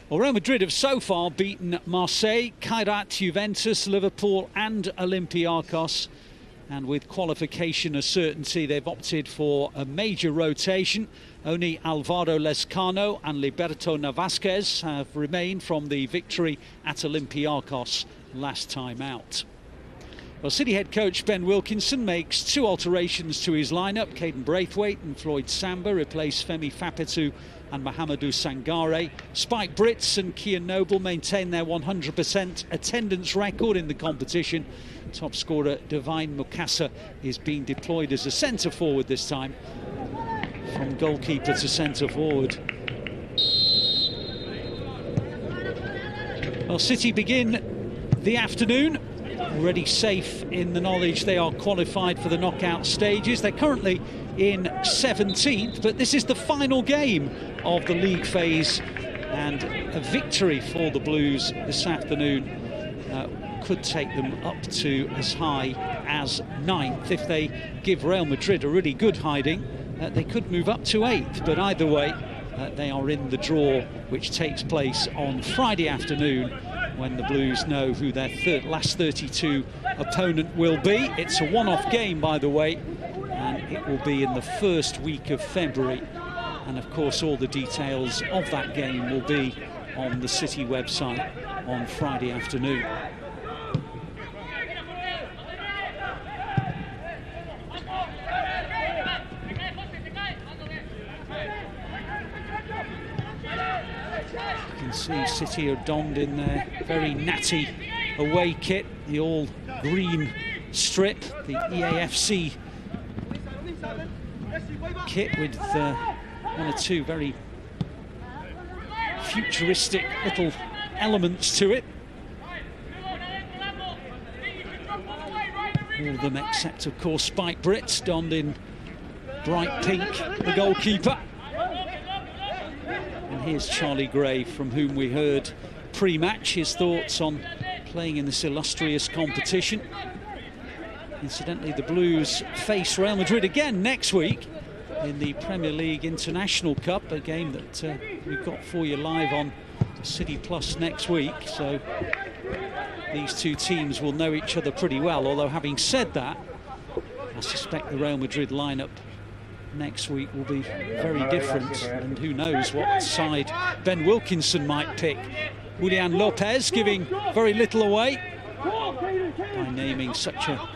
Well, Real Madrid have so far beaten Marseille, Juventus, Liverpool and Olympiacos. And with qualification a certainty, they've opted for a major rotation. Only Alvaro Lescano and Liberto Navasquez have remained from the victory at Olympiacos last time out. Well, City head coach Ben Wilkinson makes two alterations to his lineup. Caden Braithwaite and Floyd Samba replace Femi Fapetu and Mohamedou Sangare. Spike Brits and Kian Noble maintain their 100% attendance record in the competition. Top scorer Divine Mukasa is being deployed as a centre forward this time, from goalkeeper to centre forward. Well, City begin the afternoon already safe in the knowledge they are qualified for the knockout stages. They're currently in 17th, but this is the final game of the league phase, and a victory for the Blues this afternoon could take them up to as high as 9th. If they give Real Madrid a really good hiding, they could move up to 8th, but either way they are in the draw, which takes place on Friday afternoon, when the Blues know who their last 32 opponent will be. It's a one-off game, by the way, and it will be in the first week of February. And of course, all the details of that game will be on the City website on Friday afternoon. You can see City are donned in their very natty away kit, the all green strip, the EAFC kit with one or two very futuristic little elements to it. All of them except, of course, Spike Brits, donned in bright pink, the goalkeeper. And here's Charlie Gray, from whom we heard pre-match his thoughts on playing in this illustrious competition. Incidentally, the Blues face Real Madrid again next week in the Premier League International Cup, a game that we've got for you live on City Plus next week. So these two teams will know each other pretty well, although having said that, I suspect the Real Madrid lineup next week will be very different, and who knows what side Ben Wilkinson might pick. Julian Lopez giving very little away by naming such a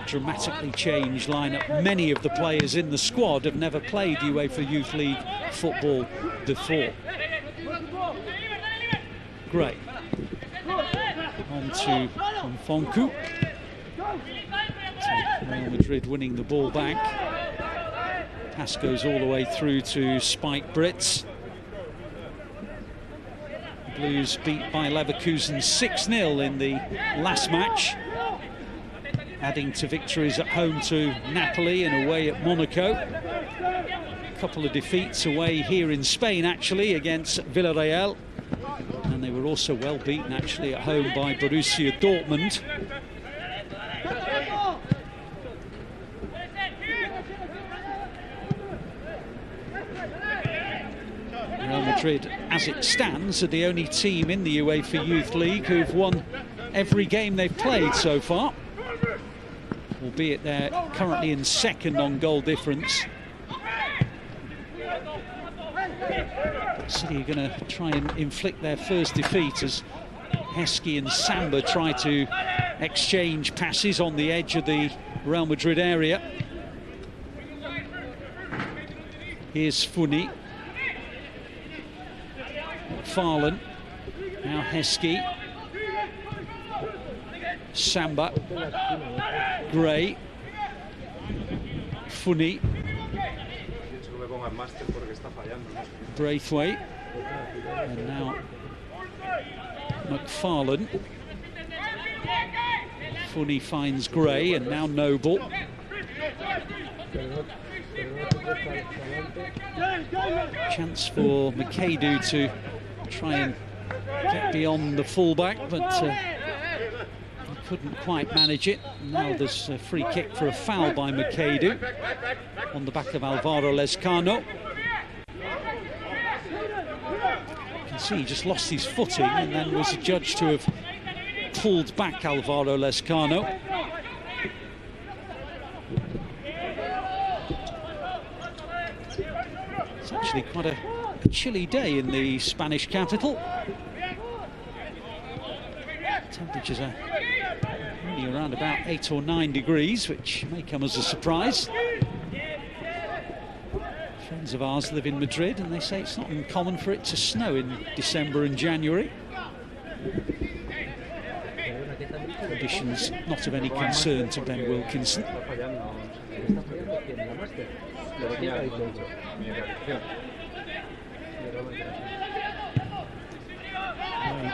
dramatically changed lineup. Many of the players in the squad have never played UEFA Youth League football before. Great. On to Fonku. Real Madrid winning the ball back. Pass goes all the way through to Spike Brits. The Blues beat by Leverkusen 6-0 in the last match, adding to victories at home to Napoli and away at Monaco. A couple of defeats away here in Spain, actually, against Villarreal. And they were also well beaten, actually, at home by Borussia Dortmund. Real Madrid, as it stands, are the only team in the UEFA Youth League who've won every game they've played so far, albeit they're currently in second on goal difference. City are going to try and inflict their first defeat as Heskey and Samba try to exchange passes on the edge of the Real Madrid area. Here's Funi. Farlan. Now Heskey. Samba. Gray. Funi. Braithwaite. And now McFarlane. Funi finds Gray, and now Noble. Chance for Makadu to try and get beyond the fullback, but he couldn't quite manage it. Now there's a free kick for a foul by Makadu on the back of Alvaro Lescano. See, he just lost his footing and then was adjudged to have pulled back Alvaro Lescano. It's actually quite a chilly day in the Spanish capital. Temperatures are only around about 8 or 9 degrees, which may come as a surprise. Friends of ours live in Madrid and they say it's not uncommon for it to snow in December and January. Conditions not of any concern to Ben Wilkinson.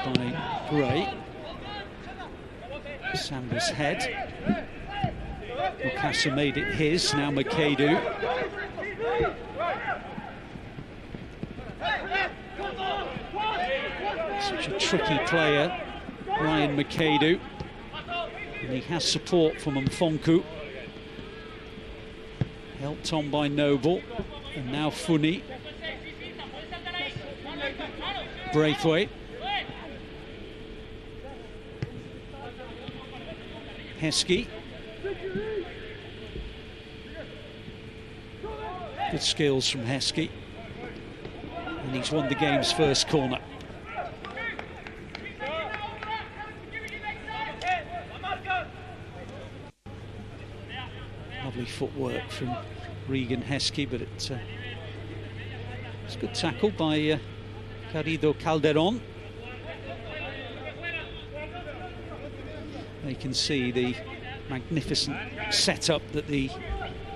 By Gray. Samba's head. Mukasa made it his, now Makadu. Such a tricky player, Ryan Makadu. And he has support from Mfonku. Helped on by Noble. And now Funi. Braithwaite. Heskey. Good skills from Heskey. And he's won the game's first corner. Lovely footwork from Regan Heskey, but it's a good tackle by Garrido Calderon. You can see the magnificent setup that the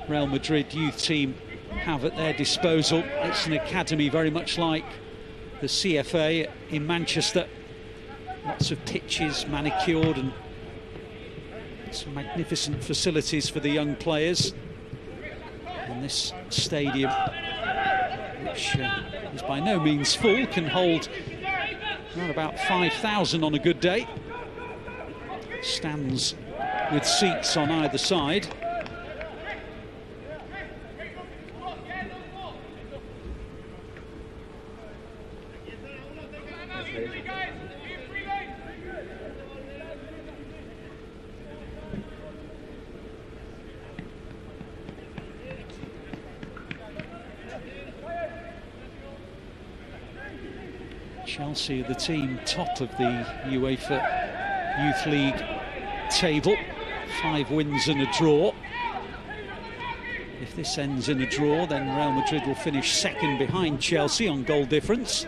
Real Madrid youth team have at their disposal. It's an academy very much like the CFA in Manchester. Lots of pitches manicured and some magnificent facilities for the young players. And this stadium, which is by no means full, can hold around about 5,000 on a good day. Stands with seats on either side. Chelsea, the team top of the UEFA Youth League table, 5 wins and a draw. If this ends in a draw, then Real Madrid will finish second behind Chelsea on goal difference.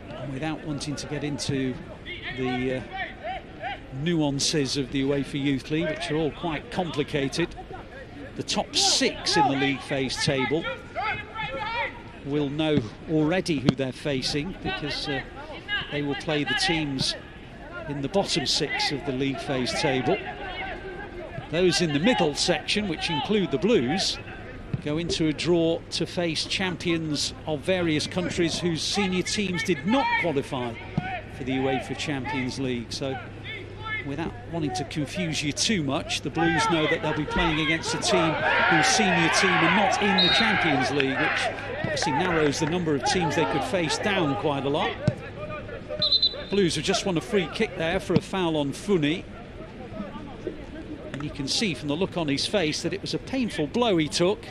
And without wanting to get into the nuances of the UEFA Youth League, which are all quite complicated, the top 6 in the league phase table will know already who they're facing, because they will play the teams in the bottom 6 of the league phase table. Those in the middle section, which include the Blues, go into a draw to face champions of various countries whose senior teams did not qualify for the UEFA Champions League. So, without wanting to confuse you too much, the Blues know that they'll be playing against a team whose senior team are not in the Champions League, which obviously narrows the number of teams they could face down quite a lot. Blues have just won a free kick there for a foul on Funi. And you can see from the look on his face that it was a painful blow he took.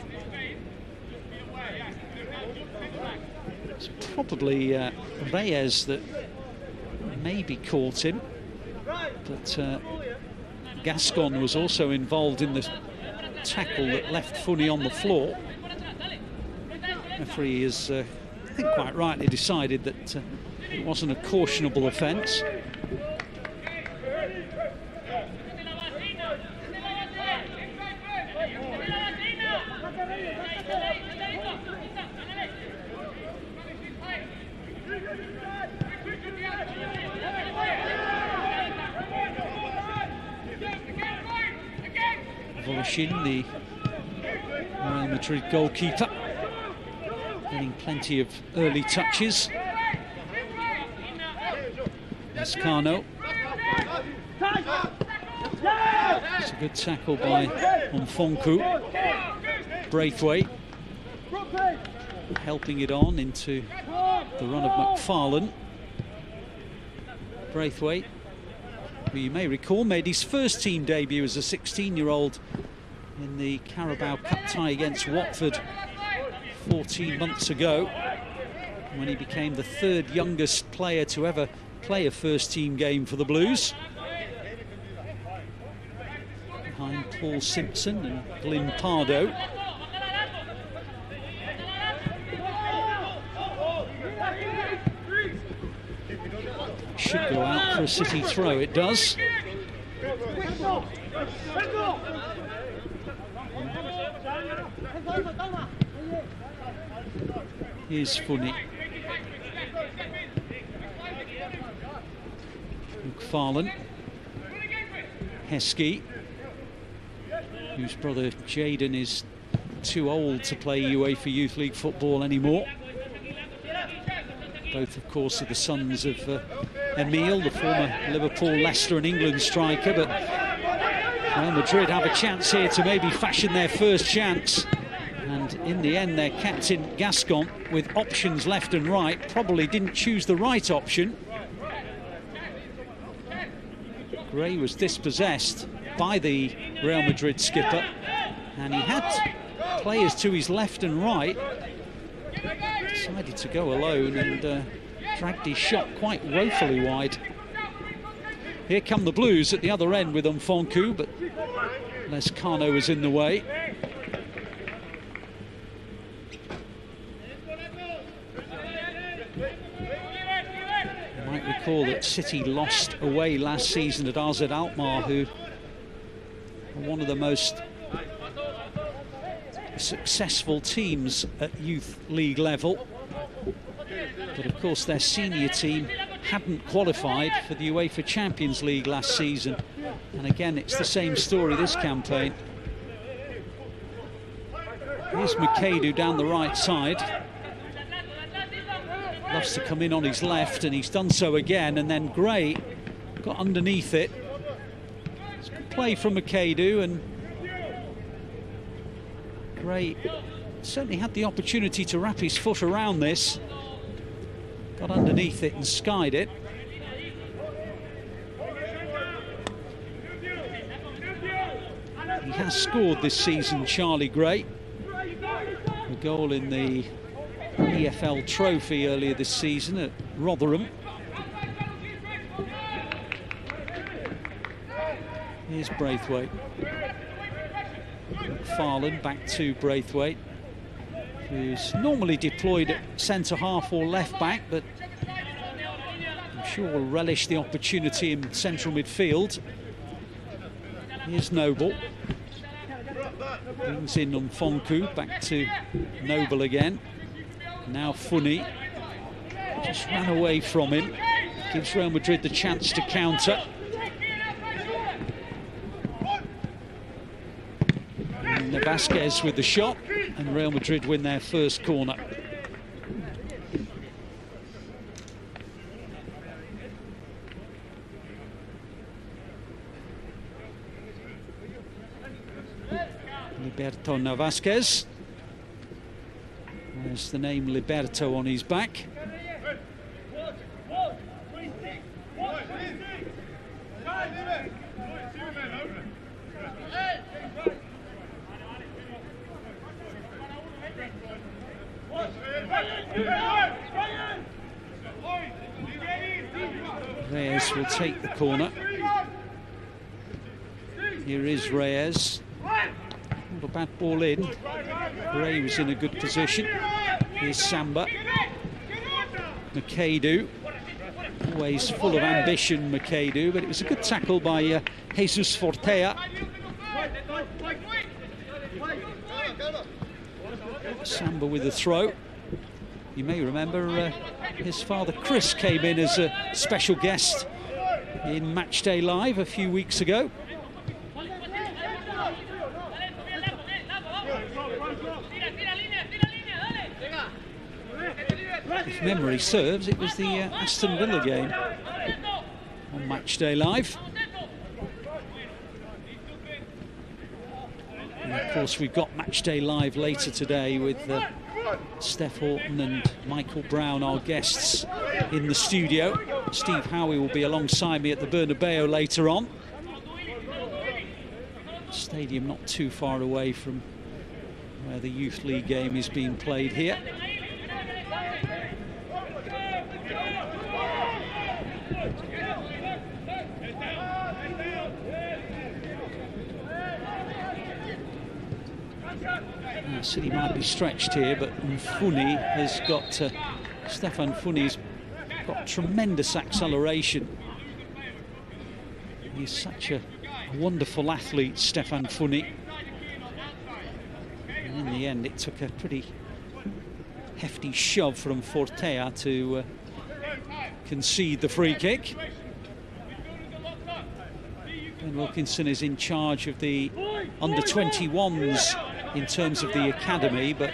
It's probably Reyes that maybe caught him. But Gascon was also involved in the tackle that left Funi on the floor. The referee has, I think quite rightly, decided that it wasn't a cautionable offence. Voloshin, the Real Madrid goalkeeper, getting plenty of early touches. Lescano. a good tackle by Mfonku. Braithwaite helping it on into the run of McFarlane. Braithwaite, who you may recall made his first team debut as a 16-year-old in the Carabao Cup tie against Watford 14 months ago, when he became the third youngest player to ever play a first-team game for the Blues, behind Paul Simpson and Glyn Pardo. Should go out for a City throw, it does. Here's Funny. McFarlane. Heskey, whose brother Jayden is too old to play UEFA Youth League football anymore. Both, of course, are the sons of Emile, the former Liverpool, Leicester and England striker. But Real Madrid have a chance here to maybe fashion their first chance. And in the end, their captain, Gascon, with options left and right, probably didn't choose the right option. Gray was dispossessed by the Real Madrid skipper, and he had players to his left and right. Decided to go alone and dragged his shot quite woefully wide. Here come the Blues at the other end with Mfonku, but Lescano was in the way. You might recall that City lost away last season at AZ Alkmaar, who are one of the most successful teams at youth league level. But of course their senior team hadn't qualified for the UEFA Champions League last season, and again it's the same story this campaign. Here's Makadu down the right side. Loves to come in on his left, and he's done so again, and then Gray got underneath it. It's good play from Makadu, and Gray certainly had the opportunity to wrap his foot around this. Got underneath it and skied it. He has scored this season, Charlie Gray. A goal in the EFL Trophy earlier this season at Rotherham. Here's Braithwaite. McFarlane back to Braithwaite, who's normally deployed at centre-half or left-back, but I'm sure will relish the opportunity in central midfield. Here's Noble. Brings in Mfonku, back to Noble again. Now Funny. Just ran away from him. Gives Real Madrid the chance to counter. And Vasquez with the shot, and Real Madrid win their first corner. Liberto Vasquez. There's the name Liberto on his back. Reyes will take the corner. Here is Reyes. Not a bad ball in. Gray was in a good position. Here's Samba. Makadu. Always full of ambition, Makadu, but it was a good tackle by Jesus Fortea. Samba with the throw. You may remember his father Chris came in as a special guest in Matchday Live a few weeks ago. If memory serves, it was the Aston Villa game on Matchday Live. And of course, we've got Matchday Live later today with Steph Horton and Michael Brown, our guests in the studio. Steve Howie will be alongside me at the Bernabeu later on. Stadium not too far away from where the Youth League game is being played here. City might be stretched here, but Mfuni has got Stefan Mfuni's got tremendous acceleration. He's such a wonderful athlete, Stefan Mfuni. And in the end, it took a pretty hefty shove from Fortea to concede the free kick. Ben Wilkinson is in charge of the under-21s in terms of the academy, but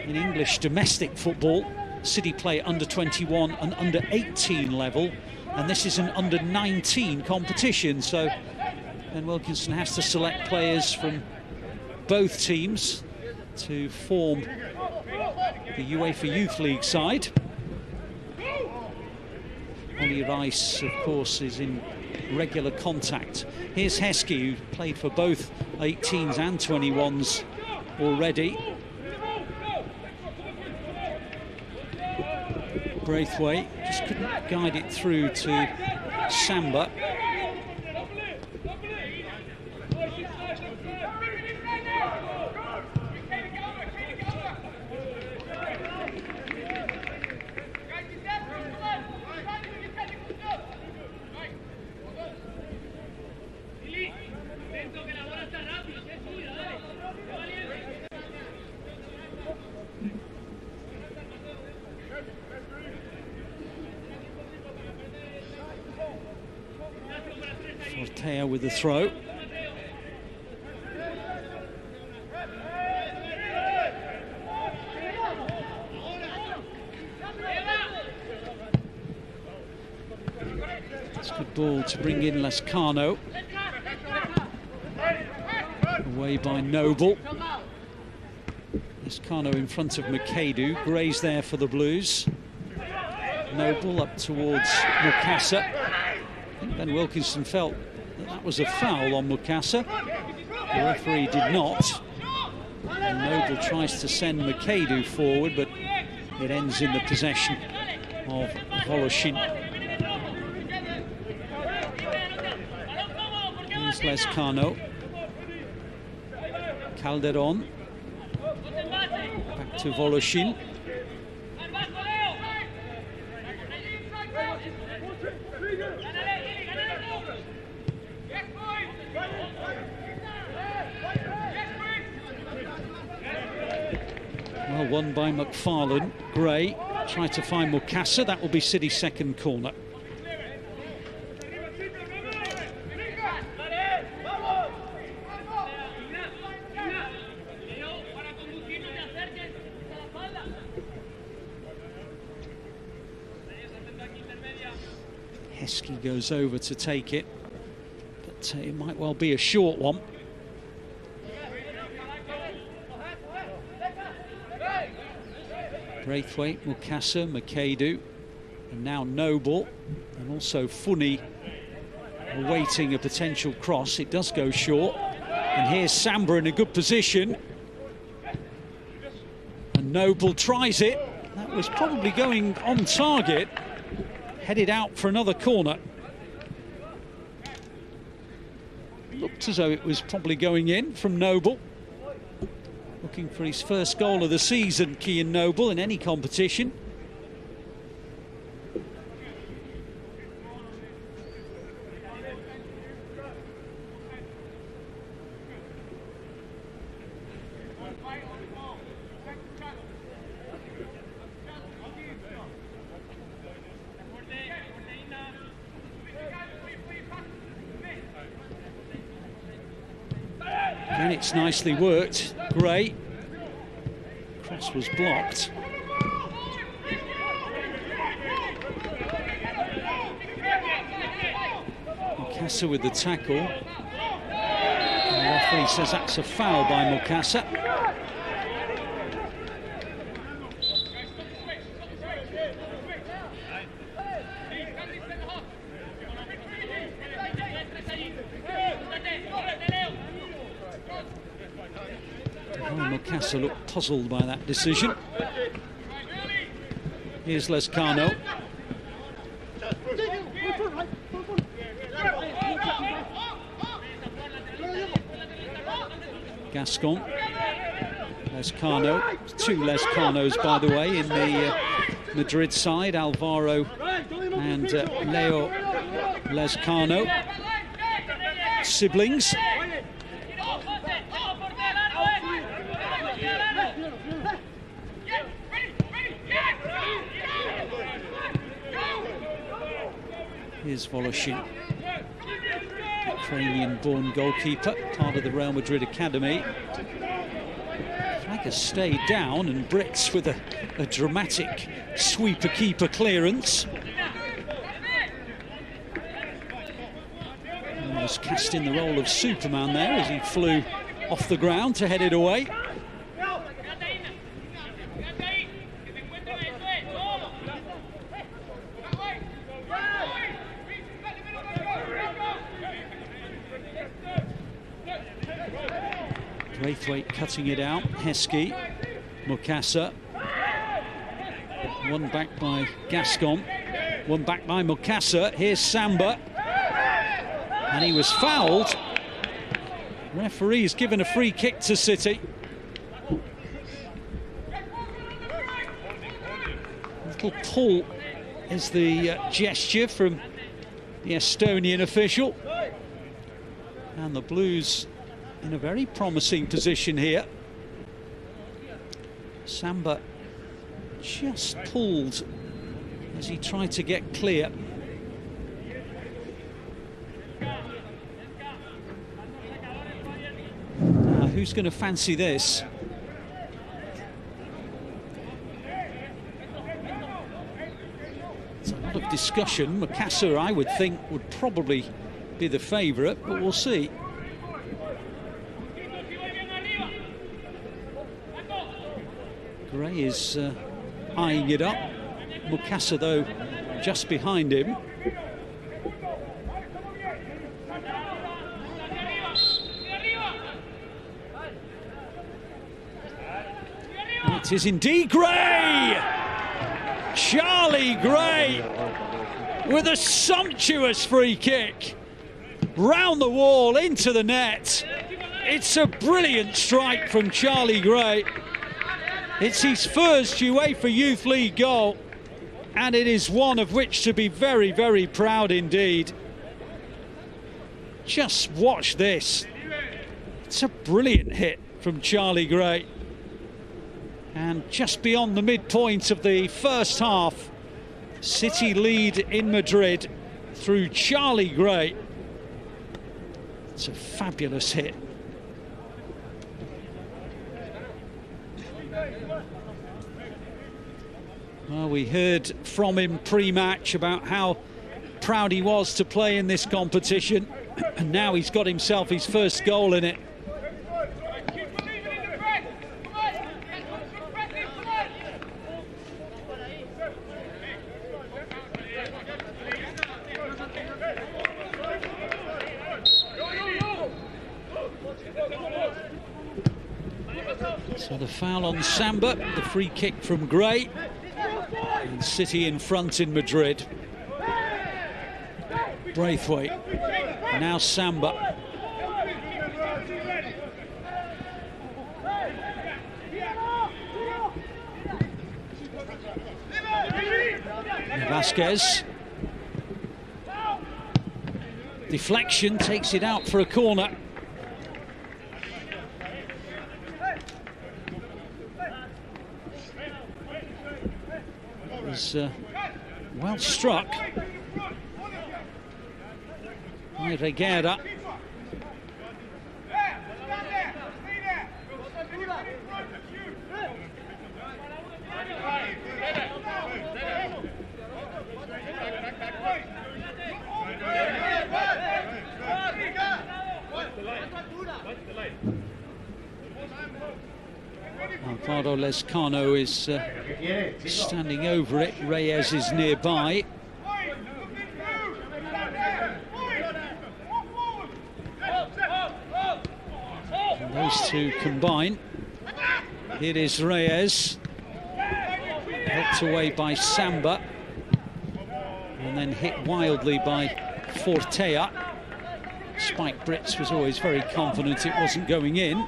in English domestic football, City play under-21 and under-18 level, and this is an under-19 competition, so Ben Wilkinson has to select players from both teams to form the UEFA Youth League side. Ollie Rice, of course, is in regular contact. Here's Heskey, who played for both 18s and 21s already. Braithwaite just couldn't guide it through to Samba. Fortea with the throw. It's a good ball to bring in Lascano. Away by Noble. Lascano in front of Makadu. Gray's there for the Blues. Noble up towards Mukasa. I think Ben Wilkinson felt that was a foul on Mukasa. The referee did not. And Noble tries to send Makadu forward, but it ends in the possession of Voloshin. Here's Lascano. Calderon. Back to Voloshin. Well, won by McFarlane. Gray tried to find Mukasa. That will be City's second corner. Heskey goes over to take it, but it might well be a short one. Braithwaite, Mukasa, Makadu, and now Noble, and also Funi awaiting a potential cross. It does go short, and here's Samba in a good position, and Noble tries it. That was probably going on target, headed out for another corner. Looked as though it was probably going in from Noble. Looking for his first goal of the season, Kean Noble, in any competition. And it's nicely worked. Gray. Cross was blocked. Mukasa with the tackle. referee says that's a foul by Mukasa. Mukasa looked puzzled by that decision. Here's Lescano. Gascon. Lescano. Two Lescanos, by the way, in the Madrid side. Alvaro and Leo Lescano. Siblings. Here's Voloshin, Ukrainian-born goalkeeper, part of the Real Madrid academy. Flag has stayed down, and Brits with a dramatic sweeper-keeper clearance. And was cast in the role of Superman there as he flew off the ground to head it away. Braithwaite cutting it out. Heskey, Mukasa. One back by Gascon. One back by Mukasa. Here's Samba. And he was fouled. Referee's given a free kick to City. Little pull is the gesture from the Estonian official. And the Blues in a very promising position here. Samba just pulled as he tried to get clear. Now, who's going to fancy this? It's a lot of discussion. Mukasa, I would think, would probably be the favourite, but we'll see. Gray is eyeing it up. Mukasa, though, just behind him. It is indeed Gray! Charlie Gray with a sumptuous free kick. Round the wall, into the net. It's a brilliant strike from Charlie Gray. It's his first UEFA Youth League goal, and it is one of which to be very, very proud indeed. Just watch this. It's a brilliant hit from Charlie Gray. And just beyond the midpoint of the first half, City lead in Madrid through Charlie Gray. It's a fabulous hit. Well, we heard from him pre-match about how proud he was to play in this competition, and now he's got himself his first goal in it. So the foul on Samba, the free kick from Gray. And City in front in Madrid. Braithwaite, now Samba. Vasquez. Deflection, takes it out for a corner. Was well struck by Reguera. Alvaro Lescano is standing over it. Reyes is nearby. And those two combine. Here is Reyes, helped away by Samba, and then hit wildly by Fortea. Spike Brits was always very confident it wasn't going in.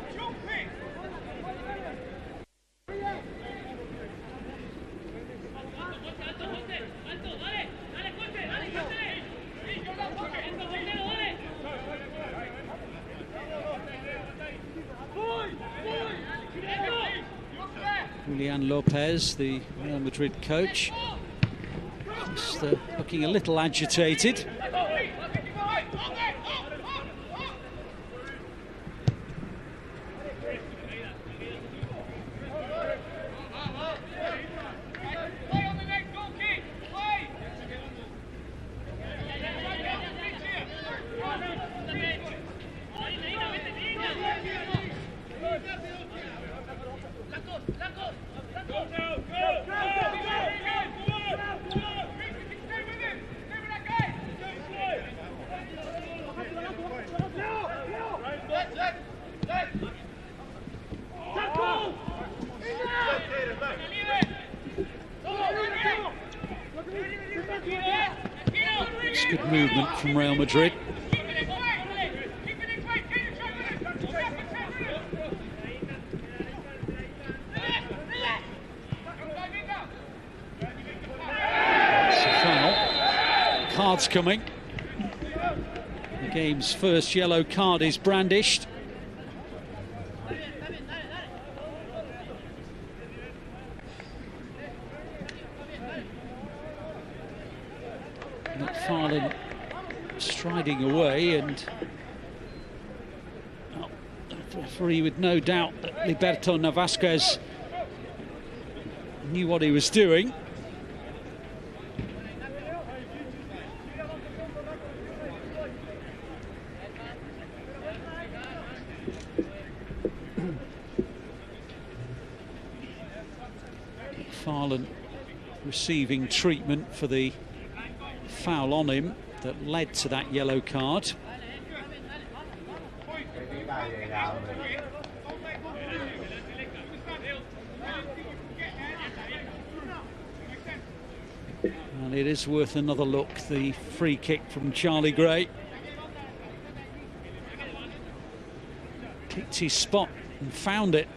Julian Lopez, the Real Madrid coach, just looking a little agitated. It's good movement from Real Madrid. It's a foul. Cards coming. The game's first yellow card is brandished. McFarlane striding away, and the referee with no doubt that Liberto Navasquez knew what he was doing. McFarlane receiving treatment for the foul on him that led to that yellow card. And it is worth another look, the free kick from Charlie Gray. Kicked his spot and found it.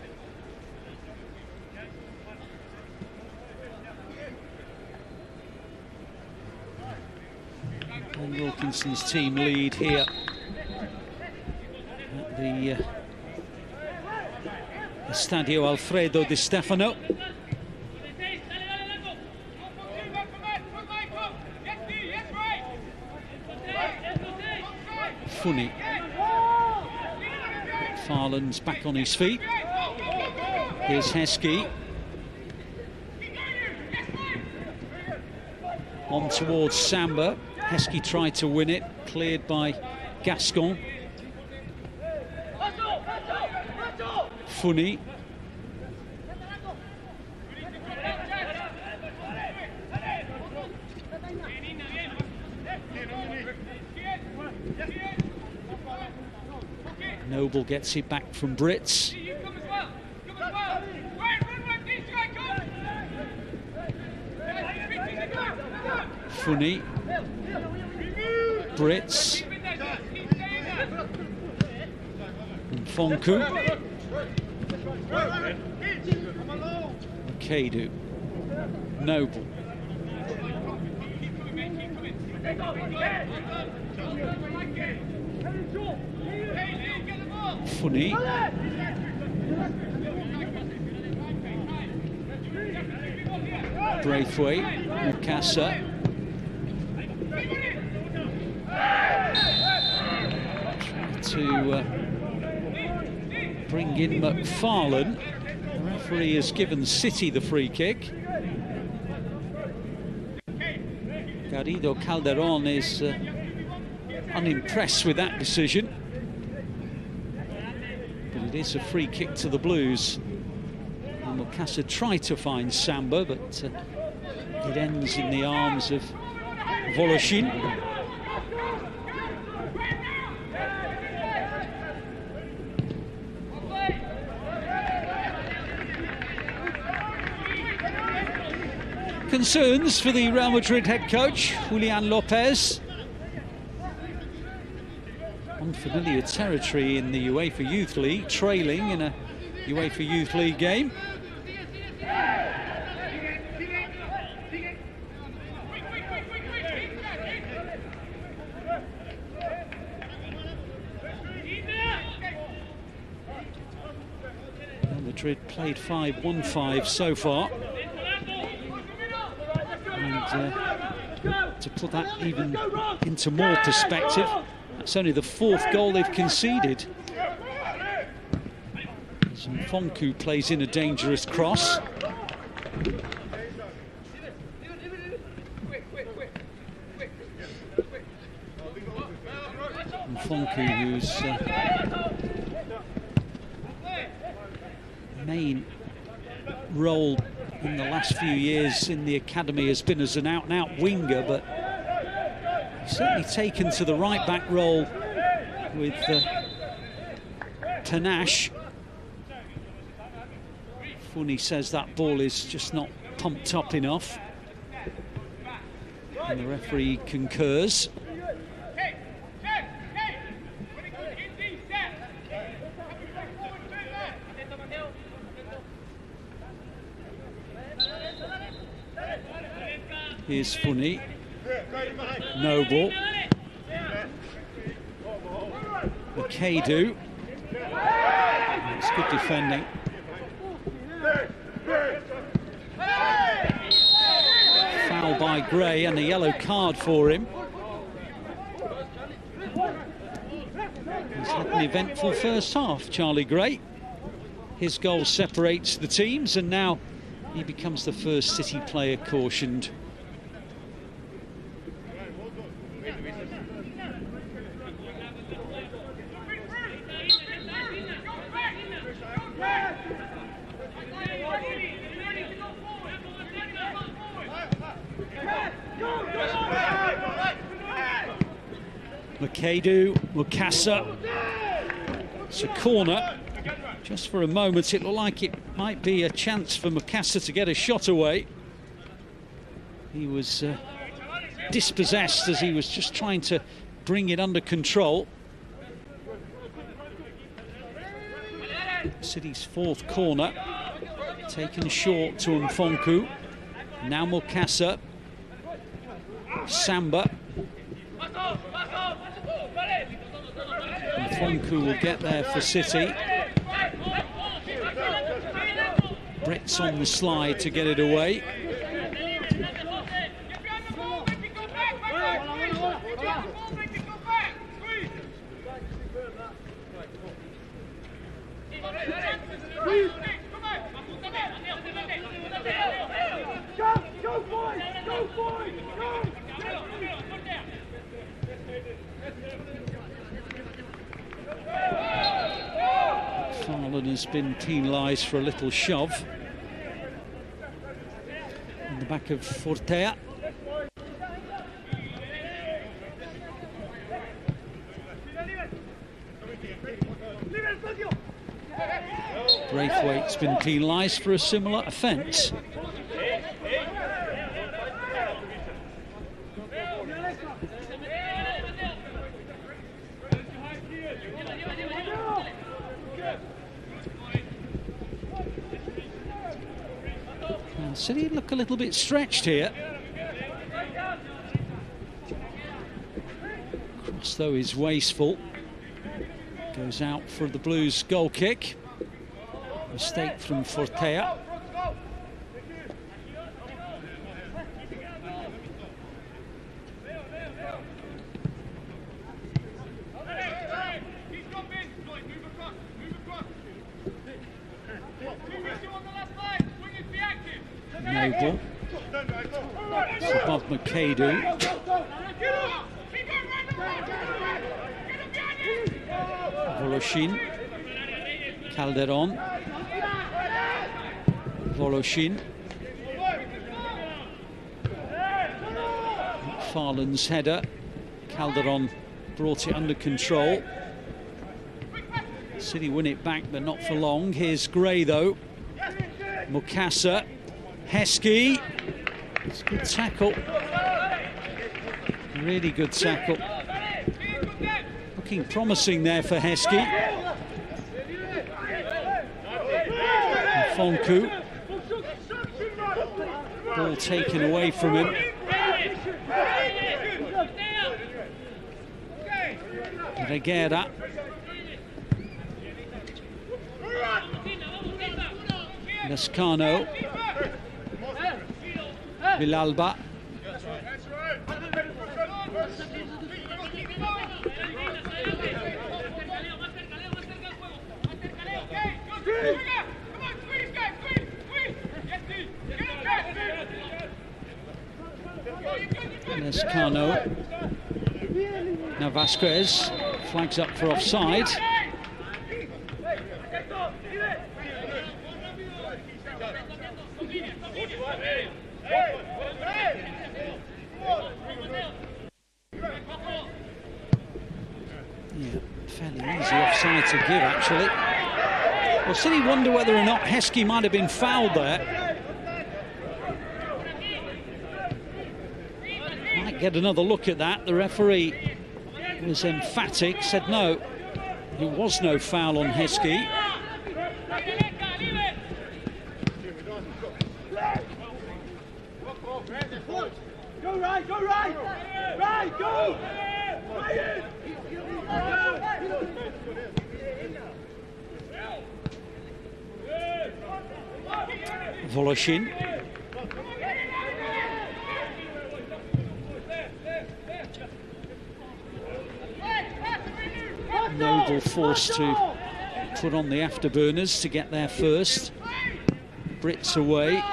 And Wilkinson's team lead here at the Estadio Alfredo Di Stefano. Funny. McFarlane's back on his feet. Here's Heskey. On towards Samba. Heskey tried to win it, cleared by Gascon. Funny. Noble gets it back from Brits. Funny. Brits. Fonku. Kadu. Noble. Funny. Braithwaite. Mukasa. To bring in McFarlane. The referee has given City the free kick. Garrido Calderon is unimpressed with that decision. But it is a free kick to the Blues. Mukasa tried to find Samba, but it ends in the arms of Voloshin. Concerns for the Real Madrid head coach, Julian Lopez. Unfamiliar territory in the UEFA Youth League, trailing in a UEFA Youth League game. Real Madrid played 5-1-5 so far. And to put that even into more perspective, that's only the 4th goal they've conceded. Fonku plays in a dangerous cross. Fonku, whose main role in the last few years in the academy has been as an out-and-out winger, but he's certainly taken to the right-back role with panache. Funny says that ball is just not pumped up enough, and the referee concurs. Here's Funny. Noble. Makadu. It's good defending. Foul by Gray and a yellow card for him. He's had an eventful first half, Charlie Gray. His goal separates the teams, and now he becomes the first City player cautioned. Makadu, Mukasa. It's a corner. Just for a moment, it looked like it might be a chance for Mukasa to get a shot away. He was dispossessed as he was just trying to bring it under control. City's 4th corner, taken short to Mfonku. Now Mukasa. Samba. Mfonku will get there for City. Brett's on the slide to get it away. Farland has been penalised for a little shove in the back of Fortea. Braithwaite's been penalised for a similar offence. City look a little bit stretched here. Cross, though, is wasteful. Goes out for the Blues' goal kick. Mistake from Fortea. Noble. It's above Makadu. Voloshin. Calderon. Voloshin. Farland's header. Calderon brought it under control. City win it back, but not for long. Here's Gray, though. Mukasa. Heskey. It's a good tackle. Really good tackle. Looking promising there for Heskey. Fonku. Ball taken away from him. Reguera. Lescano. Villalba. Lescano. Now Vasquez flags up for offside. Yeah, fairly easy offside to give, actually. Well, City wonder whether or not Heskey might have been fouled there. Might get another look at that. The referee was emphatic, said no, there was no foul on Heskey. Go right, go right! Right, go! Voloshin. Noble forced to put on the afterburners to get there first. Brits away.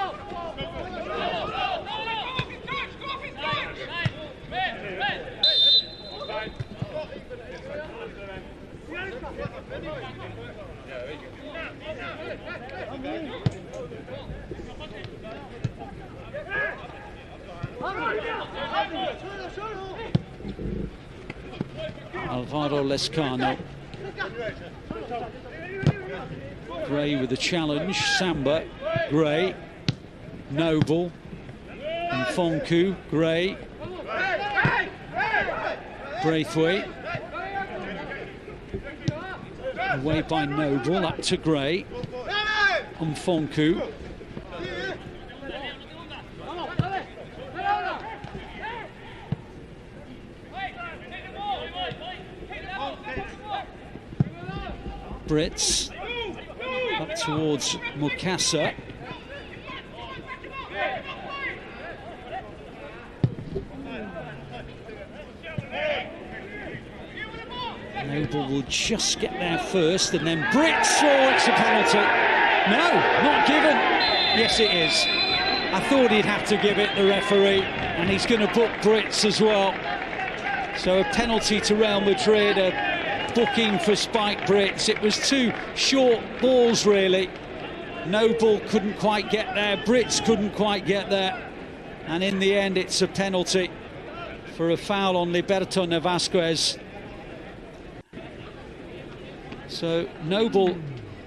Alvaro Lescano. Gray with the challenge. Samba, Gray, Noble, and Fonku. Gray, Braithwaite. Away by Noble, up to Gray, and Fonku. Brits up towards Mukasa. Noble will just get there first, and then Brits. Oh, it's a penalty. No, not given. Yes, it is. I thought he'd have to give it, the referee, and he's going to book Brits as well. So a penalty to Real Madrid, a booking for Spike Brits. It was two short balls, really. Noble couldn't quite get there, Brits couldn't quite get there, and in the end it's a penalty for a foul on Liberton Vasquez. So Noble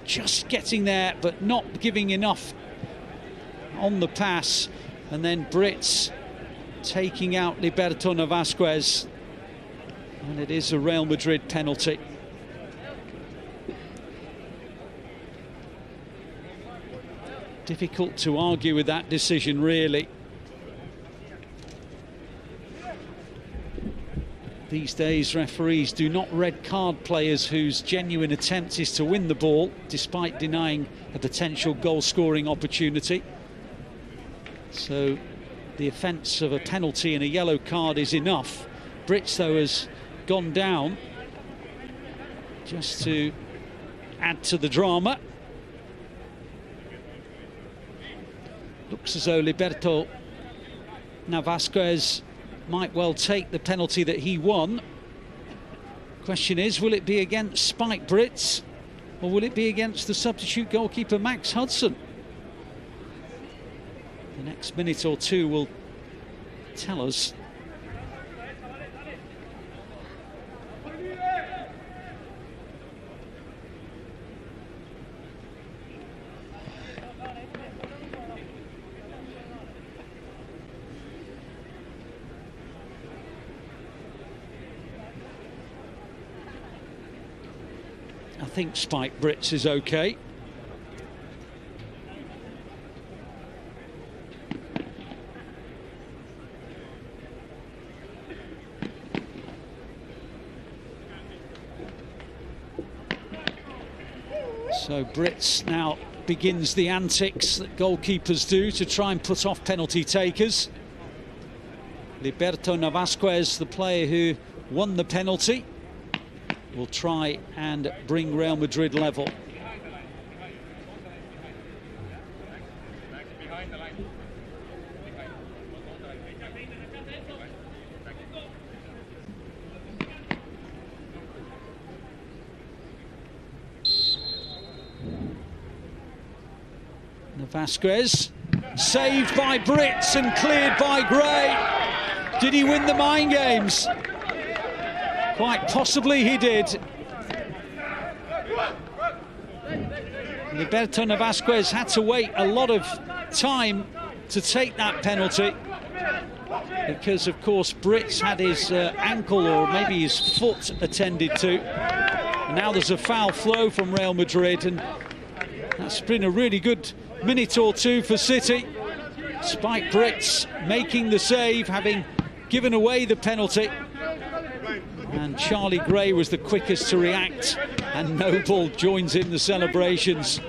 just getting there but not giving enough on the pass, and then Brits taking out Liberton Vasquez. And it is a Real Madrid penalty. Difficult to argue with that decision, really. These days, referees do not red card players whose genuine attempt is to win the ball, despite denying a potential goal-scoring opportunity. So the offence of a penalty and a yellow card is enough. Brits, though, has gone down just to add to the drama. Looks as though Liberto Vasquez might well take the penalty that he won. Question is, will it be against Spike Brits or will it be against the substitute goalkeeper Max Hudson? next minute or two will tell us. I think Spike Brits is okay. So Brits now begins the antics that goalkeepers do to try and put off penalty takers. Liberto Navasquez, the player who won the penalty, will try and bring Real Madrid level. Navasquez, saved by Brits and cleared by Gray. Did he win the mind games? Quite possibly he did. Liberto Navasquez had to wait a lot of time to take that penalty because, of course, Brits had his ankle or maybe his foot attended to. And now there's a foul flow from Real Madrid, and that's been a really good minute or two for City. Spike Brits making the save, having given away the penalty. And Charlie Gray was the quickest to react, and Noble joins in the celebrations.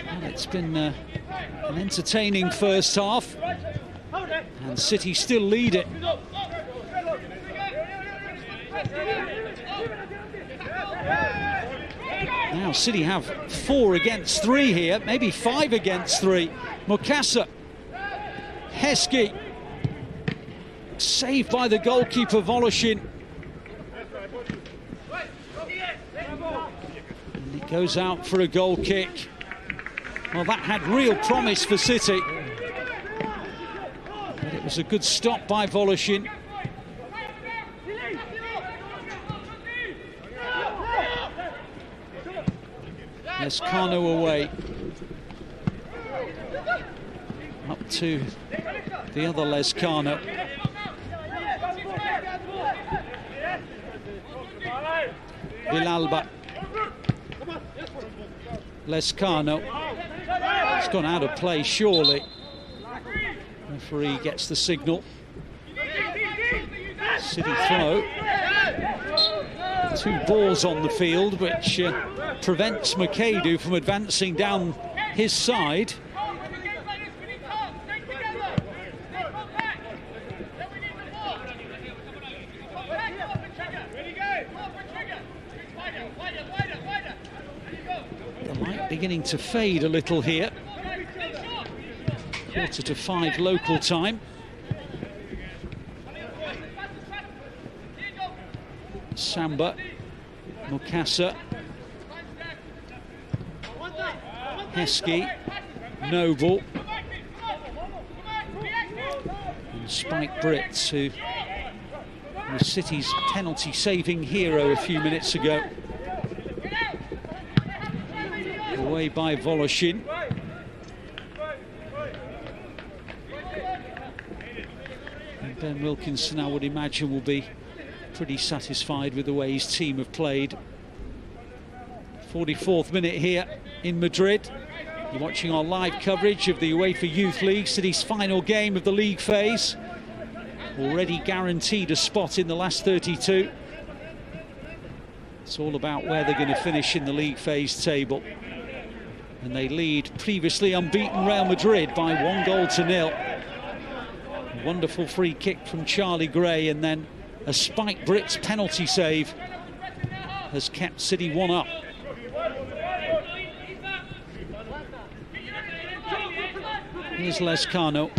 Well, it's been an entertaining first half, and City still lead it. Now City have 4 against 3 here, maybe 5 against 3. Mukasa, Heskey, saved by the goalkeeper Voloshin. And it goes out for a goal kick. Well, that had real promise for City, but it was a good stop by Voloshin. Lescano away. Up to the other Lescano. Villalba. Lescano. It's gone out of play, surely. Referee gets the signal. City throw. 2 balls on the field, which prevents Makadu from advancing down his side. The light beginning to fade a little here. 4:45 local time. Samba, Mukasa, Heskey, Noble, and Spike Brits, who was City's penalty-saving hero a few minutes ago. Away by Voloshin. And Ben Wilkinson, I would imagine, will be pretty satisfied with the way his team have played. 44th minute here in Madrid. You're watching our live coverage of the UEFA Youth League, City's final game of the league phase. Already guaranteed a spot in the last 32. It's all about where they're going to finish in the league phase table. And they lead previously unbeaten Real Madrid by 1-0. A wonderful free kick from Charlie Gray, and then a Spike Brits penalty save has kept City 1 up. Here's Lescano.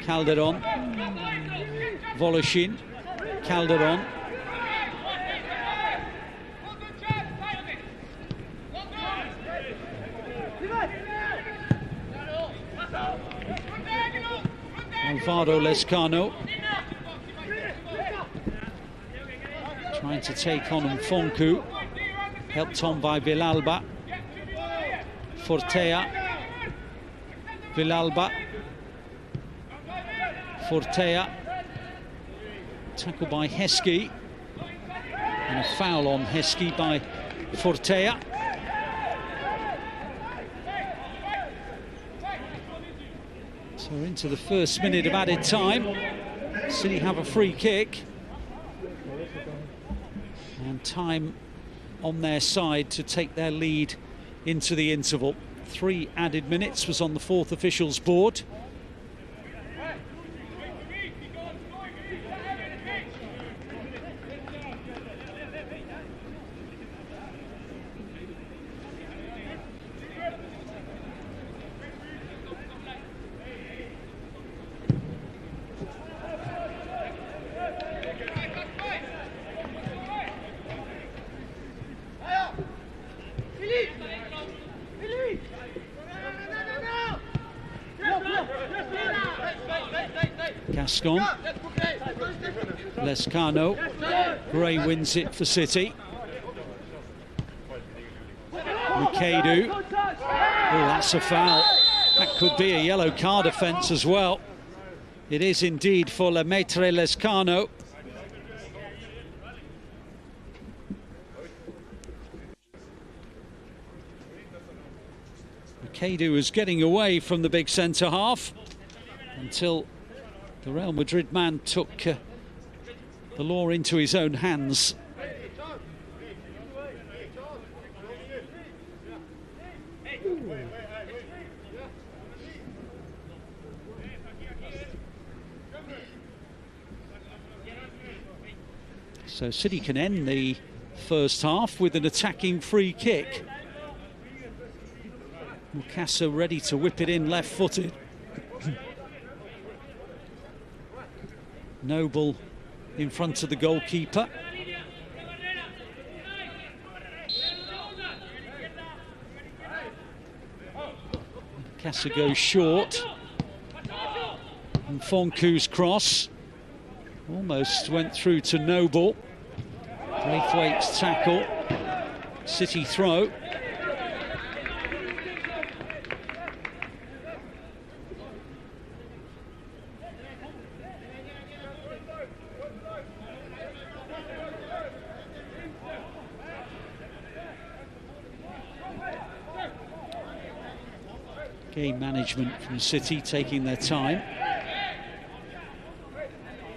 Calderon. Voloshin. Calderon. Alvaro Lescano trying to take on Mfonku, helped on by Villalba. Fortea. Villalba. Fortea. Tackled by Heskey. And a foul on Heskey by Fortea. So into the first minute of added time. City have a free kick. And time on their side to take their lead into the interval. 3 added minutes was on the fourth official's board. Gascon. Lescano. Gray wins it for City. Mukadu. Oh, that's a foul. That could be a yellow card offence as well. It is indeed for Lemaitre Lescano. Mukadu was getting away from the big centre half until the Real Madrid man took the law into his own hands. So City can end the first half with an attacking free kick. Mukasa ready to whip it in left-footed. Noble in front of the goalkeeper. Mukasa goes short. And Fonku's cross almost went through to Noble. Braithwaite's tackle. City throw. Game management from City, taking their time.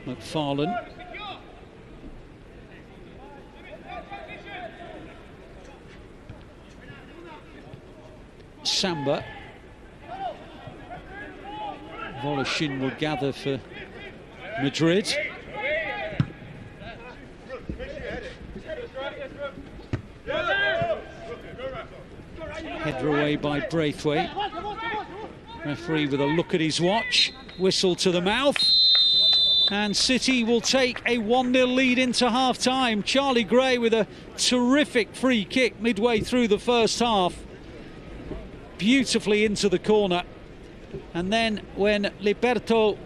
McFarlane. Samba. Voloshin will gather for Madrid. Header away by Braithwaite. Referee with a look at his watch. Whistle to the mouth. And City will take a 1-0 lead into half-time. Charlie Gray with a terrific free kick midway through the first half. Beautifully into the corner. And then when Liberto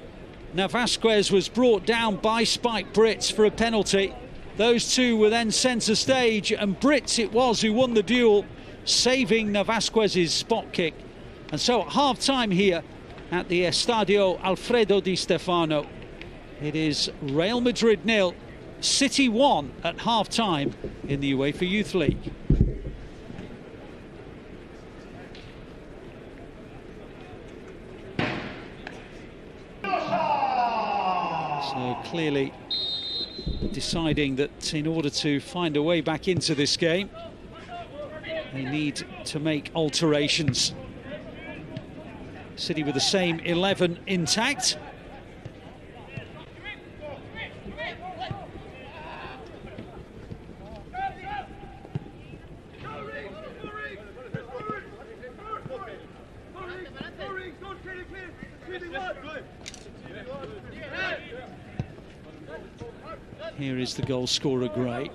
Navasquez was brought down by Spike Brits for a penalty, those two were then centre stage, and Brits it was who won the duel, saving Navasquez's spot kick. And so at half-time here at the Estadio Alfredo Di Stefano, it is Real Madrid 0, City 1 at half-time in the UEFA Youth League. So clearly deciding that in order to find a way back into this game, they need to make alterations. City with the same 11 intact. Here is the goal scorer, Gray.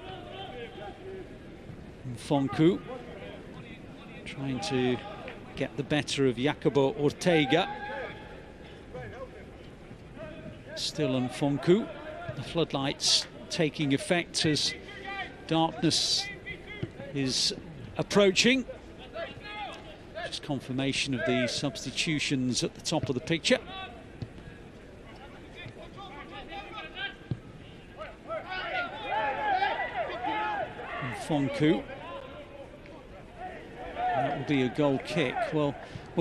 Fonku trying to get the better of Jacobo Ortega. Still Fonku. The floodlights taking effect as darkness is approaching. Just confirmation of the substitutions at the top of the picture. Fonku. That will be a goal kick. Well,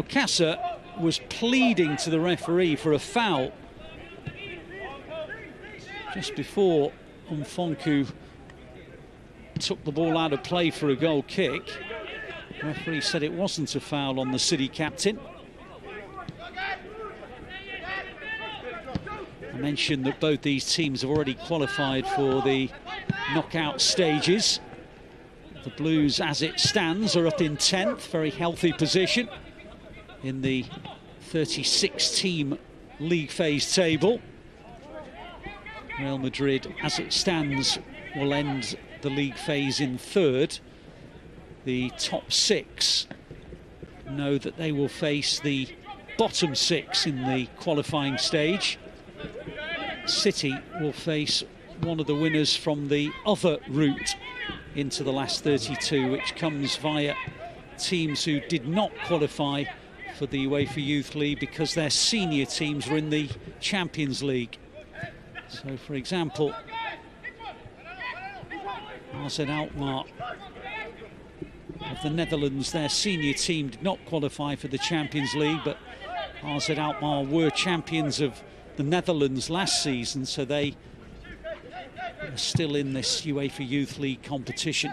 Casa was pleading to the referee for a foul just before Fonku took the ball out of play for a goal kick. The referee said it wasn't a foul on the City captain. I mentioned that both these teams have already qualified for the knockout stages. The Blues, as it stands, are up in 10th, very healthy position in the 36-team league phase table. Real Madrid, as it stands, will end the league phase in 3rd. The top 6 know that they will face the bottom 6 in the qualifying stage. City will face one of the winners from the other route into the last 32, which comes via teams who did not qualify for the UEFA Youth League because their senior teams were in the Champions League. So, for example, AZ Alkmaar of the Netherlands, their senior team did not qualify for the Champions League, but AZ Alkmaar were champions of the Netherlands last season, so they are still in this UEFA Youth League competition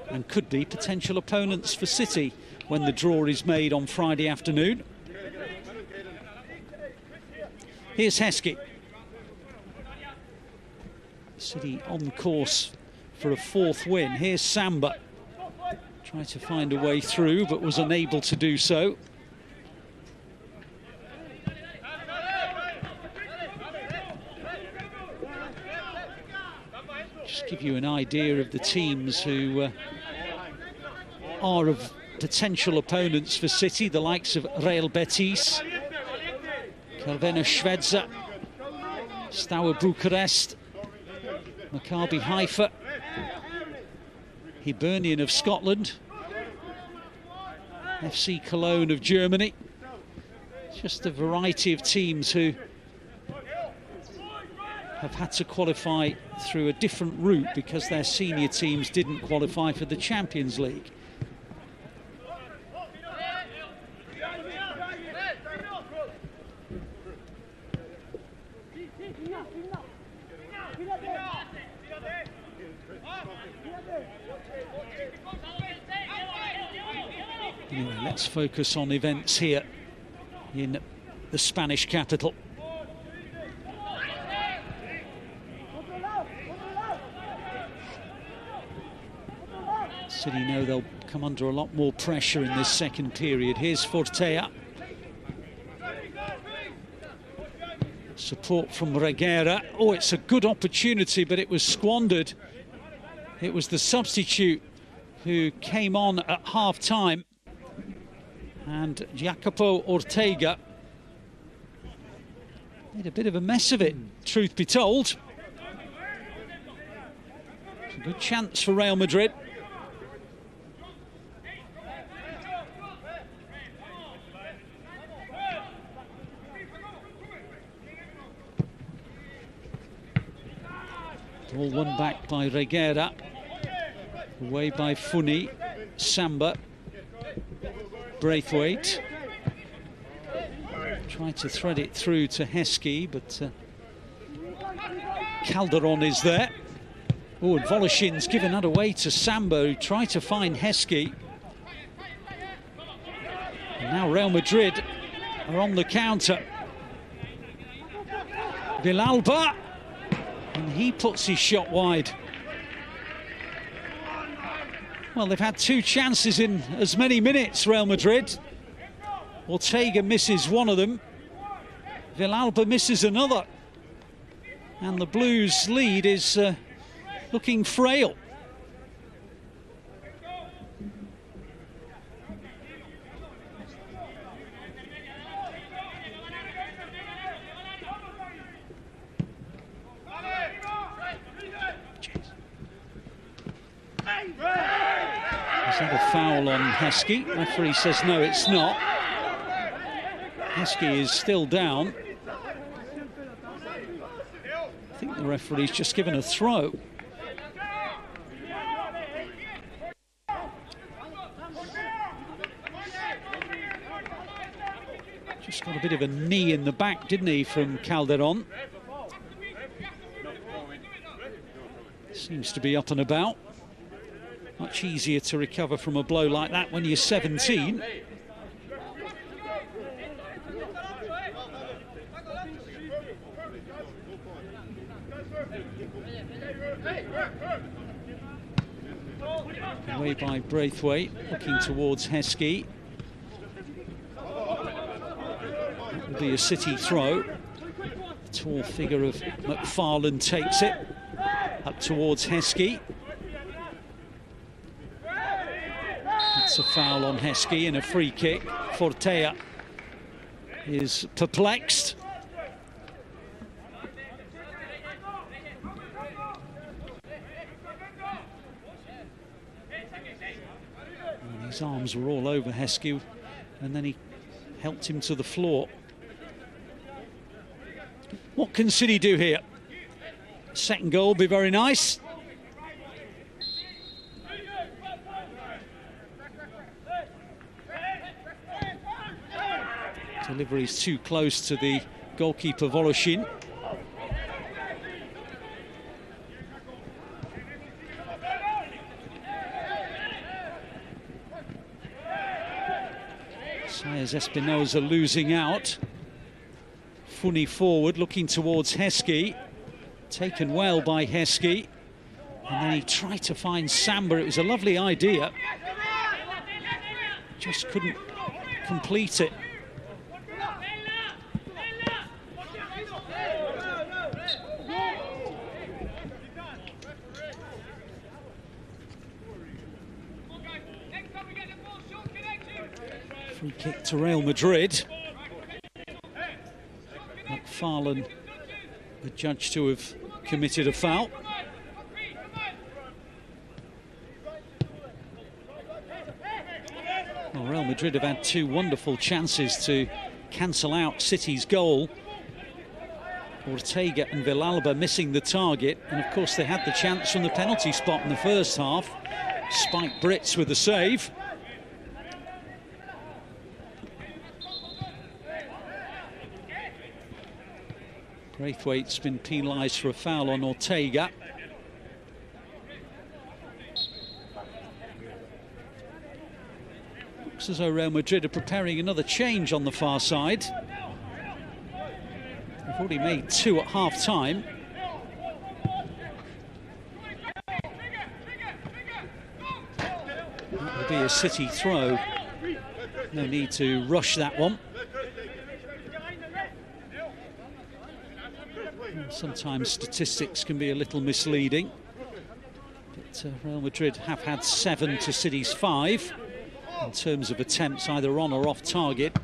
and could be potential opponents for City when the draw is made on Friday afternoon. Here's Heskey. City on course for a 4th win. Here's Samba. Tried to find a way through, but was unable to do so. Just give you an idea of the teams who are of potential opponents for City, the likes of Real Betis, Crvena Zvezda, Steaua Bucharest, Maccabi Haifa, Hibernian of Scotland, FC Cologne of Germany. Just a variety of teams who have had to qualify through a different route because their senior teams didn't qualify for the Champions League. Anyway, let's focus on events here in the Spanish capital. City know they'll come under a lot more pressure in this second period. Here's Fortea. Support from Reguera. Oh, it's a good opportunity, but it was squandered. It was the substitute who came on at half-time. And Jacopo Ortega made a bit of a mess of it, truth be told. It's a good chance for Real Madrid. All won back by Reguera. Away by Funi, Samba, Braithwaite. Tried to thread it through to Heskey, but Calderon is there. Oh, and Voloshin's given that away to Samba, who tried to find Heskey. And now Real Madrid are on the counter. Villalba, and he puts his shot wide. Well, they've had 2 chances in as many minutes, Real Madrid. Ortega misses one of them. Villalba misses another. And the Blues' lead is looking frail. Is that a foul on Heskey? Referee says no, it's not. Heskey is still down. I think the referee's just given a throw. Just got a bit of a knee in the back, didn't he, from Calderon? Seems to be up and about. Much easier to recover from a blow like that when you're 17. Away by Braithwaite, looking towards Heskey. That will be a City throw. The tall figure of McFarlane takes it up towards Heskey. It's a foul on Heskey and a free kick. Fortea is perplexed. And his arms were all over Heskey, and then he helped him to the floor. What can City do here? Second goal will be very nice. Delivery is too close to the goalkeeper Voloshin. Sayers Espinosa losing out. Funny forward, looking towards Heskey. Taken well by Heskey. And then he tried to find Samba. It was a lovely idea. Just couldn't complete it. Free kick to Real Madrid. McFarlane adjudged to have committed a foul. Well, Real Madrid have had two wonderful chances to cancel out City's goal. Ortega and Villalba missing the target, and of course they had the chance from the penalty spot in the first half. Spike Brits with the save. Braithwaite's been penalised for a foul on Ortega. Looks as though Real Madrid are preparing another change on the far side. They've already made two at half-time. That will be a City throw. No need to rush that one. Sometimes statistics can be a little misleading, but Real Madrid have had 7 to City's 5 in terms of attempts either on or off target.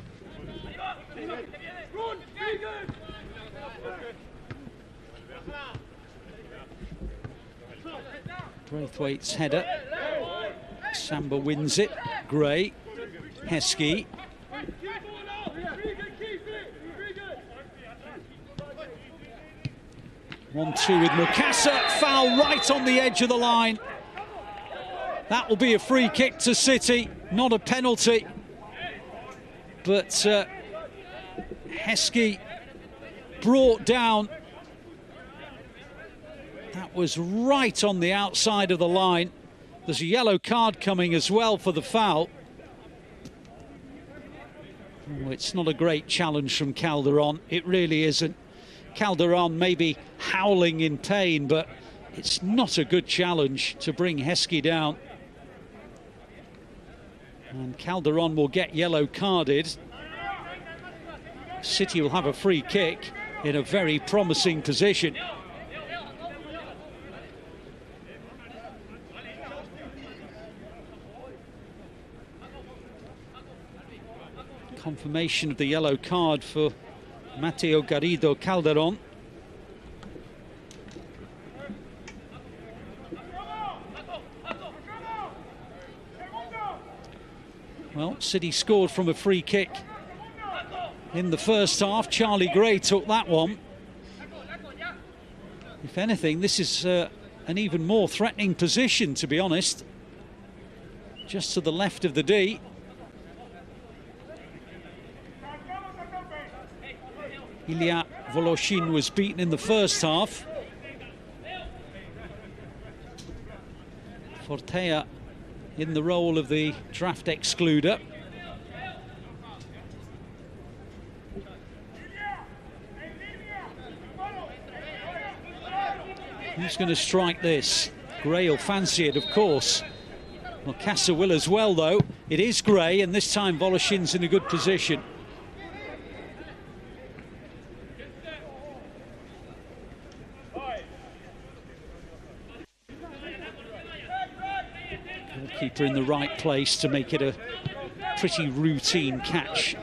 Braithwaite's header. Samba wins it. Gray. Heskey. 1-2 with Mukasa, foul right on the edge of the line. That will be a free kick to City, not a penalty. But Heskey brought down. That was right on the outside of the line. There's a yellow card coming as well for the foul. Oh, it's not a great challenge from Calderon, it really isn't. Calderon may be howling in pain, but it's not a good challenge to bring Heskey down. And Calderon will get yellow carded. City will have a free kick in a very promising position. Confirmation of the yellow card for Mateo Garrido Calderon. Well, City scored from a free kick in the first half. Charlie Gray took that one. If anything, this is an even more threatening position, to be honest. Just to the left of the D. Ilya Voloshin was beaten in the first half. Fortea in the role of the draft excluder. Who's going to strike this? Gray will fancy it, of course. Mukasa will as well, though. It is Gray, and this time Voloshin's in a good position. Goalkeeper in the right place to make it a pretty routine catch,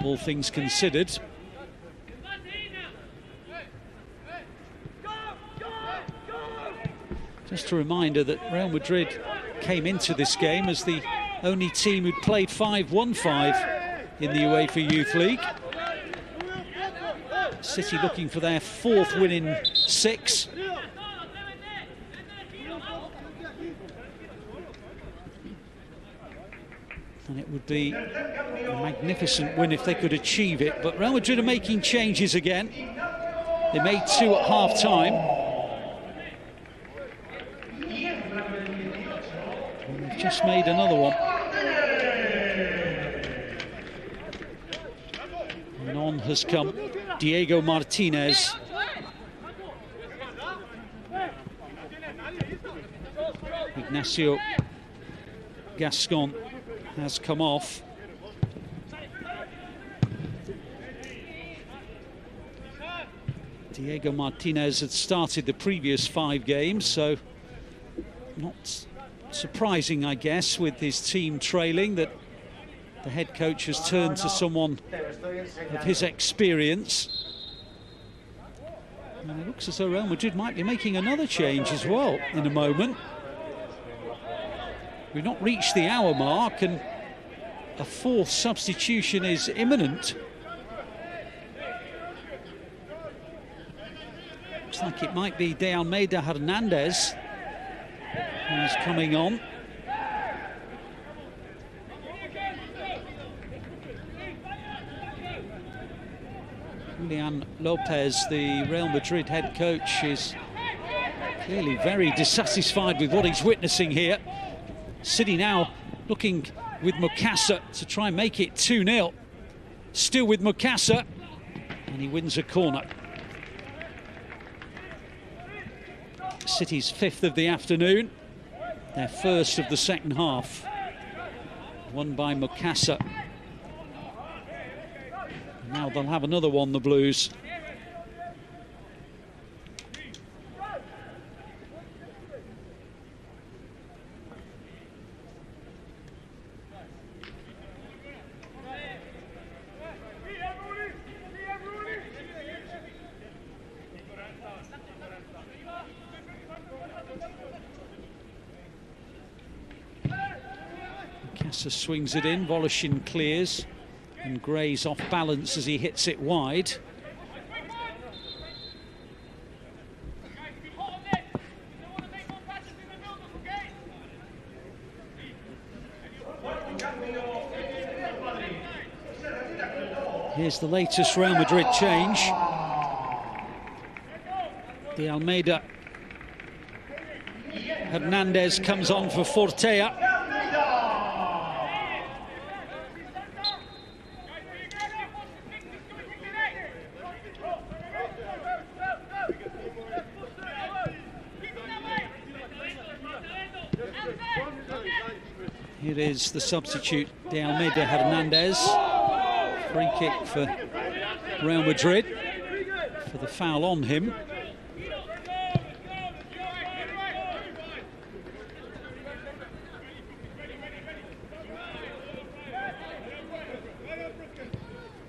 all things considered. Just a reminder that Real Madrid came into this game as the only team who'd played 5-1-5 in the UEFA Youth League. City looking for their 4th win in 6. And it would be a magnificent win if they could achieve it. But Real Madrid are making changes again. They made 2 at half-time. And they've just made another one. And on has come Diego Martinez. Ignacio Gascon has come off. Diego Martinez had started the previous 5 games, so not surprising, I guess, with his team trailing, that the head coach has turned to someone of his experience. And it looks as though Real Madrid might be making another change as well in a moment. We've not reached the hour mark, and a 4th substitution is imminent. Looks like it might be De Almeida Hernandez who's coming on. Julian Lopez, the Real Madrid head coach, is clearly very dissatisfied with what he's witnessing here. City now looking with Mukasa to try and make it 2-0. Still with Mukasa, and he wins a corner. City's 5th of the afternoon, their 1st of the second half. Won by Mukasa. Now they'll have another one, the Blues. Swings it in, Voloshin clears, and Gray's off balance as he hits it wide. Here's the latest Real Madrid change. De Almeida Hernandez comes on for Fortea. Here is the substitute, De Almeida Hernandez. Free kick for Real Madrid for the foul on him.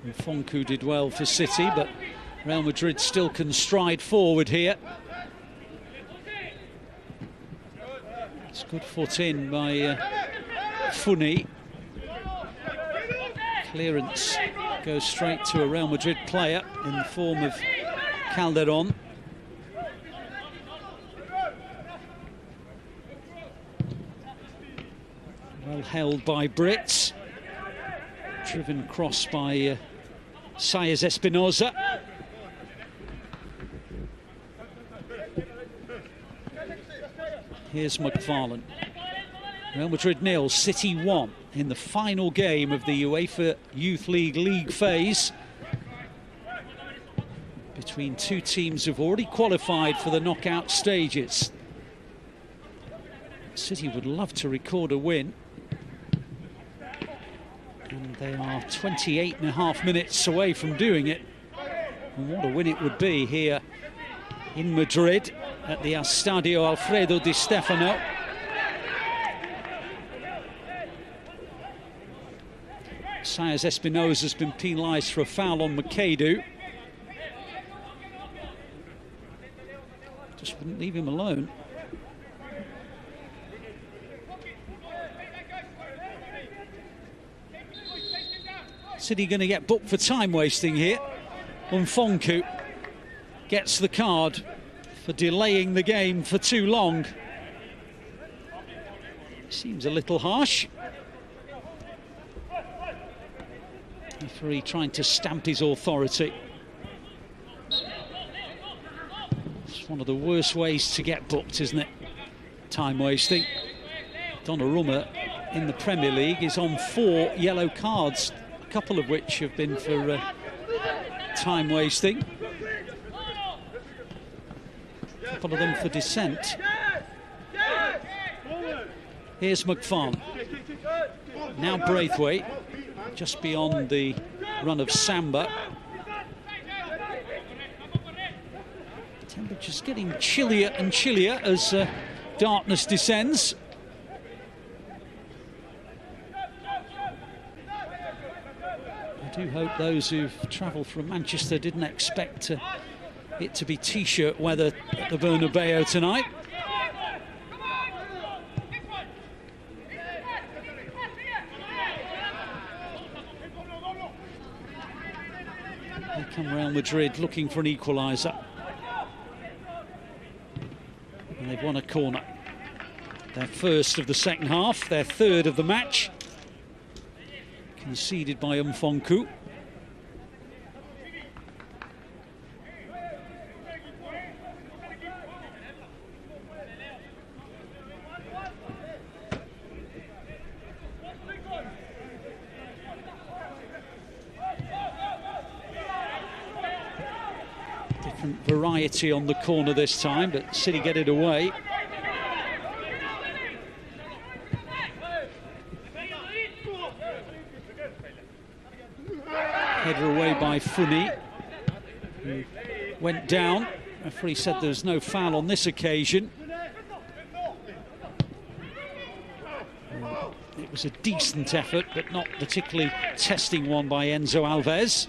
And Fonku did well for City, but Real Madrid still can stride forward here. It's good foot in by Funi. Clearance goes straight to a Real Madrid player in the form of Calderon. Well held by Brits. Driven across by Saez Espinosa. Here's McFarlane. Real Madrid 0, City 1 in the final game of the UEFA Youth League phase between two teams who've already qualified for the knockout stages. City would love to record a win, and they are 28.5 minutes away from doing it. And what a win it would be here in Madrid at the Estadio Alfredo Di Stefano. Saez Espinosa has been penalised for a foul on Makadu. Just wouldn't leave him alone. City going to get booked for time wasting here. Mfonku gets the card for delaying the game for too long. Seems a little harsh. Referee trying to stamp his authority. It's one of the worst ways to get booked, isn't it? Time wasting. Donnarumma in the Premier League is on 4 yellow cards, a couple of which have been for time wasting. A couple of them for dissent. Here's McFarlane. Now Braithwaite, just beyond the run of Samba. Temperature's getting chillier and chillier as darkness descends. I do hope those who've travelled from Manchester didn't expect it to be t-shirt weather at the Bernabeu tonight. Here come Real Madrid looking for an equaliser. And they've won a corner. Their first of the second half, their third of the match. Conceded by Mfonku. Different variety on the corner this time, but City get it away. Header away by Funi, who went down. Referee said there's no foul on this occasion. It was a decent effort, but not particularly testing one by Enzo Alves.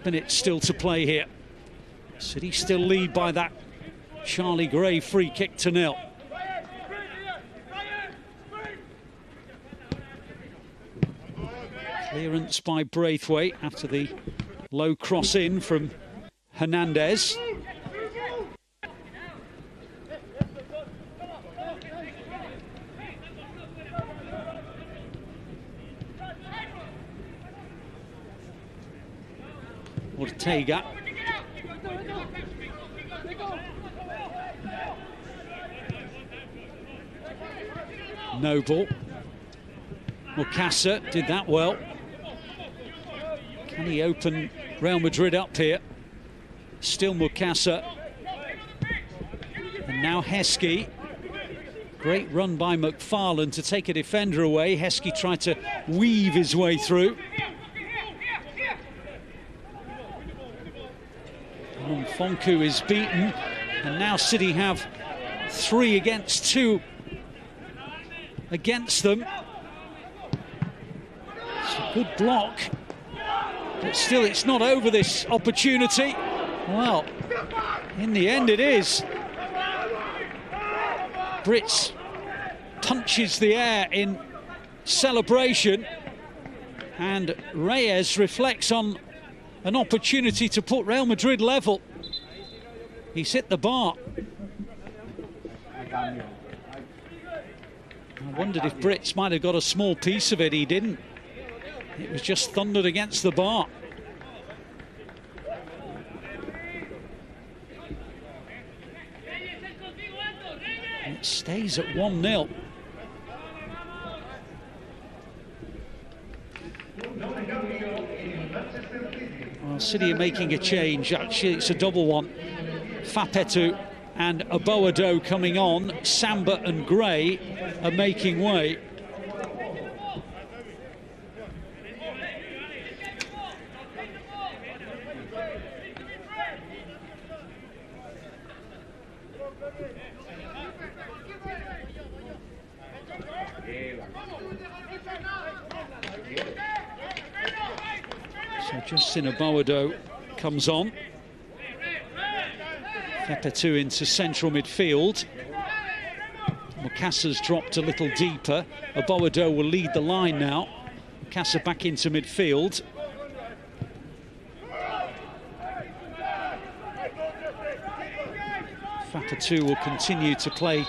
Minutes still to play here. City still lead by that Charlie Gray free kick to 0. Clearance by Braithwaite after the low cross in from Hernandez. Ortega. Noble. Mukasa did that well. Can he open Real Madrid up here? Still Mukasa. And now Heskey. Great run by McFarlane to take a defender away. Heskey tried to weave his way through. Fonku is beaten, and now City have 3 against 2 against them. It's a good block, but still it's not over, this opportunity. Well, in the end it is. Brits punches the air in celebration, and Reyes reflects on an opportunity to put Real Madrid level. He's hit the bar. I wondered if Brits might have got a small piece of it. He didn't. It was just thundered against the bar. It stays at 1-0. Well, City are making a change. Actually, it's a double one. Fapetu and Aboado coming on. Samba and Gray are making way. So Justin Aboado comes on. Fapetu into central midfield. Mukasa's dropped a little deeper. Aboado will lead the line now. Mukasa back into midfield. Fapetu will continue to play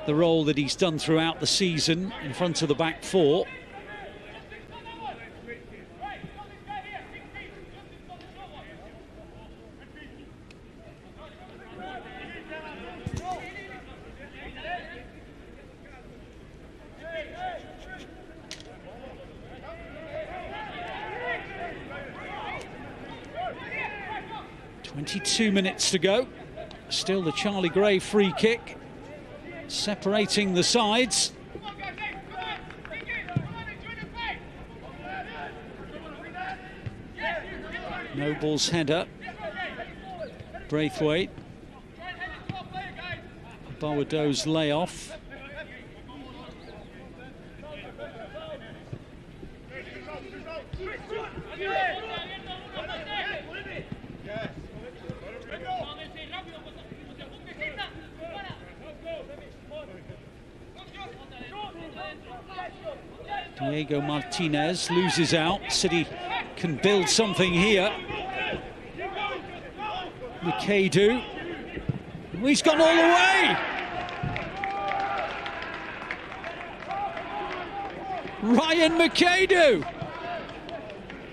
the role that he's done throughout the season in front of the back four. Minutes to go. Still the Charlie Gray free kick separating the sides. Noble's header. Braithwaite. Aboado's layoff. Diego Martinez loses out. City can build something here. Mukadu. He's gone all the way. Ryan Mukadu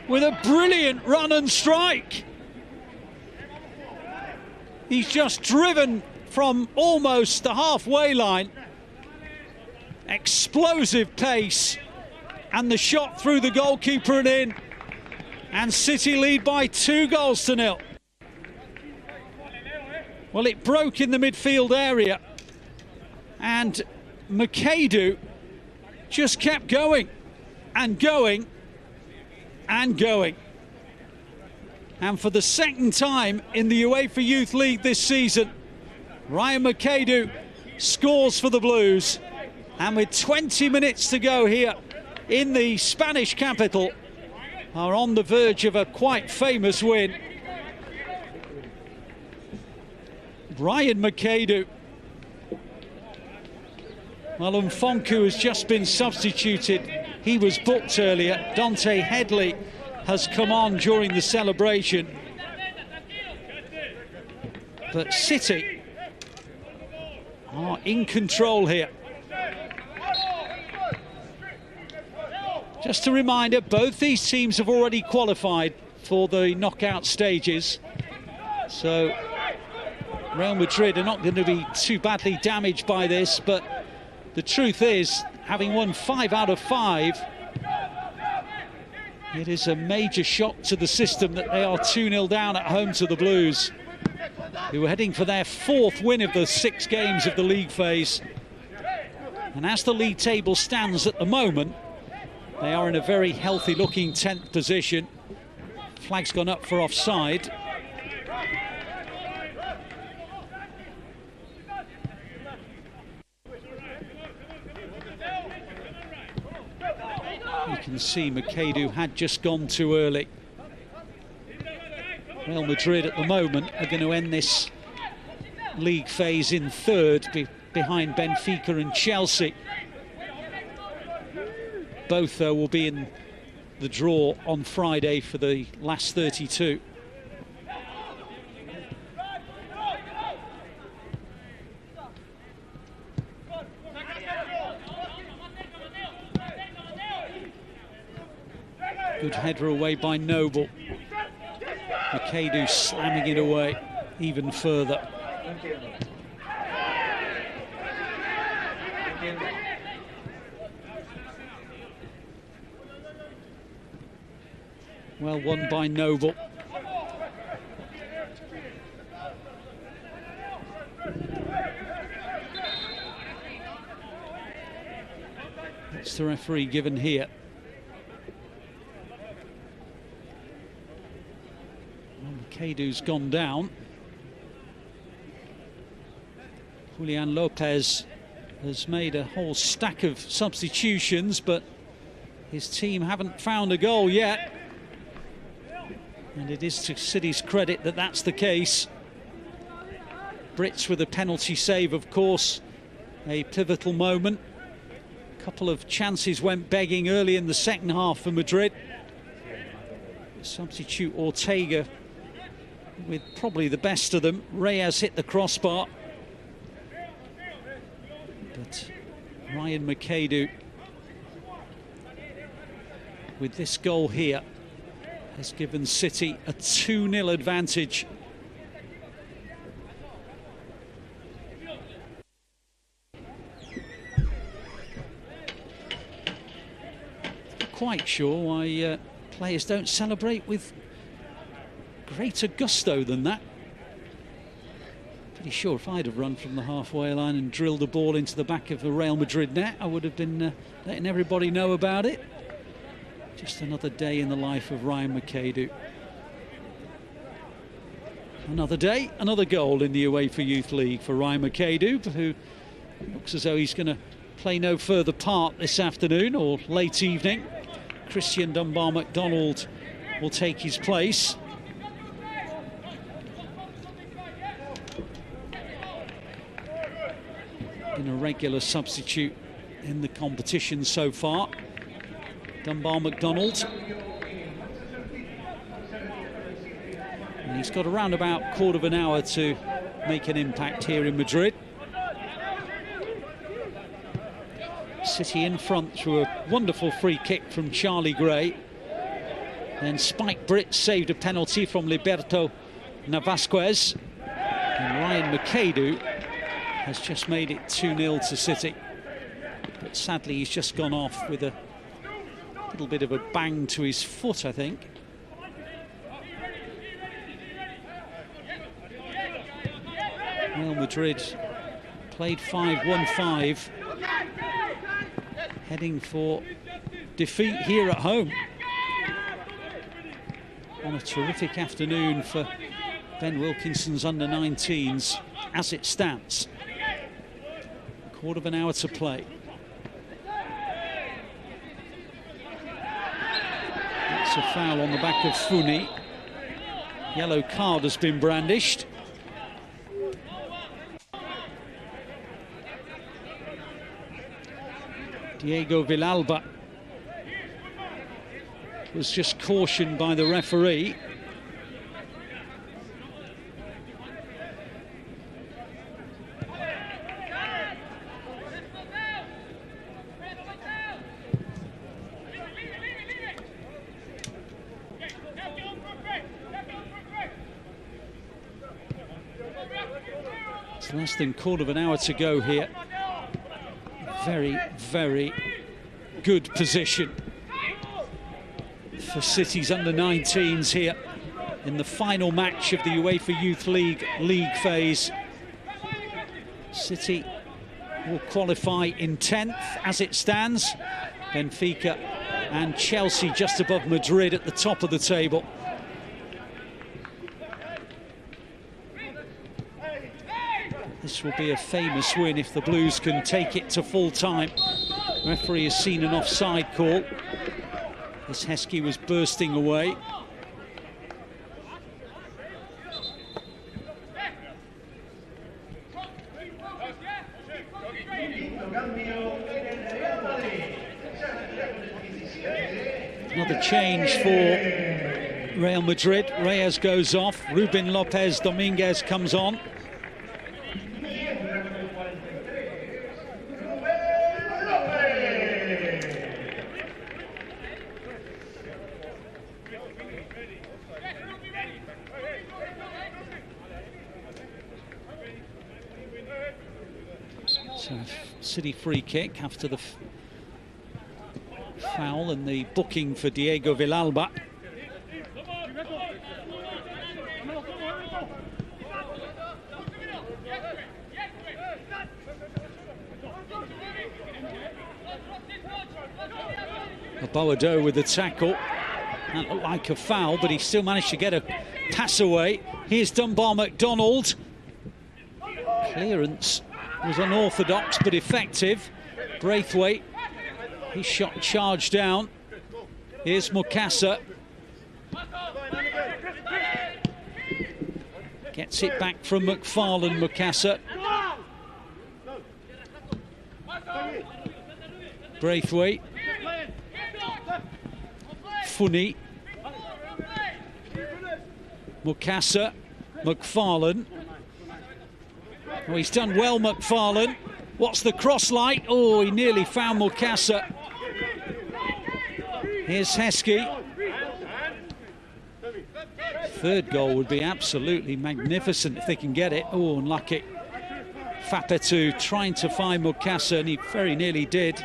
with a brilliant run and strike. He's just driven from almost the halfway line. Explosive pace. And the shot through the goalkeeper and in. And City lead by 2-0. Well, it broke in the midfield area. And Mukadu just kept going and going and going. And for the second time in the UEFA Youth League this season, Ryan Mukadu scores for the Blues. And with 20 minutes to go here in the Spanish capital, are on the verge of a quite famous win. Ryan Mukadu. Well, Fonku has just been substituted He was booked earlier. Dante Headley has come on during the celebration. But City are in control here. Just a reminder, both these teams have already qualified for the knockout stages. So Real Madrid are not going to be too badly damaged by this, but the truth is, having won 5 out of 5, it is a major shock to the system that they are 2-0 down at home to the Blues, who are heading for their 4th win of the 6 games of the league phase. And as the league table stands at the moment, they are in a very healthy-looking 10th position. Flag's gone up for offside. You can see Makadu had just gone too early. Real Madrid at the moment are going to end this league phase in 3rd, behind Benfica and Chelsea. Both, though, will be in the draw on Friday for the last 32. Good header away by Noble. Makadu slamming it away even further. Well won by Noble. That's the referee given here. Makadu's gone down. Julian Lopez has made a whole stack of substitutions, but his team haven't found a goal yet. And it is to City's credit that that's the case. Brits with a penalty save, of course, a pivotal moment. A couple of chances went begging early in the second half for Madrid. Substitute Ortega with probably the best of them. Reyes hit the crossbar. But Ryan Makadu, with this goal here, has given City a 2-0 advantage. Quite sure why players don't celebrate with greater gusto than that. Pretty sure if I'd have run from the halfway line and drilled a ball into the back of the Real Madrid net, I would have been letting everybody know about it. Just another day in the life of Ryan Makadu. Another day, another goal in the UEFA Youth League for Ryan Makadu, who looks as though he's going to play no further part this afternoon or late evening. Christian Dunbar-MacDonald will take his place. Been a regular substitute in the competition so far. Dunbar-MacDonald. And he's got around about a quarter of an hour to make an impact here in Madrid. City in front through a wonderful free kick from Charlie Gray. Then Spike Britt saved a penalty from Liberto Navasquez. And Ryan Makadu has just made it 2-0 to City. But sadly, he's just gone off with a little bit of a bang to his foot, I think. Real Madrid played 5-1-5, heading for defeat here at home. On a terrific afternoon for Ben Wilkinson's under-19s as it stands. Quarter of an hour to play. That's a foul on the back of Funi. Yellow card has been brandished. Diego Villalba was just cautioned by the referee. It's less than quarter of an hour to go here. Very, very good position for City's under-19s here in the final match of the UEFA Youth League phase. City will qualify in 10th as it stands. Benfica and Chelsea just above Madrid at the top of the table. This will be a famous win if the Blues can take it to full time. Referee has seen an offside call as Heskey was bursting away. Another change for Real Madrid. Reyes goes off. Ruben Lopez Dominguez comes on. So, City free kick after the foul and the booking for Diego Villalba. Boado with the tackle. That looked like a foul, but he still managed to get a pass away. Here's Dunbar McDonald. Clearance was unorthodox but effective. Braithwaite, his shot charged down. Here's Mukasa. Gets it back from McFarlane. Mukasa. Braithwaite. Funny. Mukasa. McFarlane. Oh, he's done well, McFarlane. What's the cross like? Oh, he nearly found Mukasa. Here's Heskey. Third goal would be absolutely magnificent if they can get it. Oh, unlucky. Fapetu trying to find Mukasa, and he very nearly did.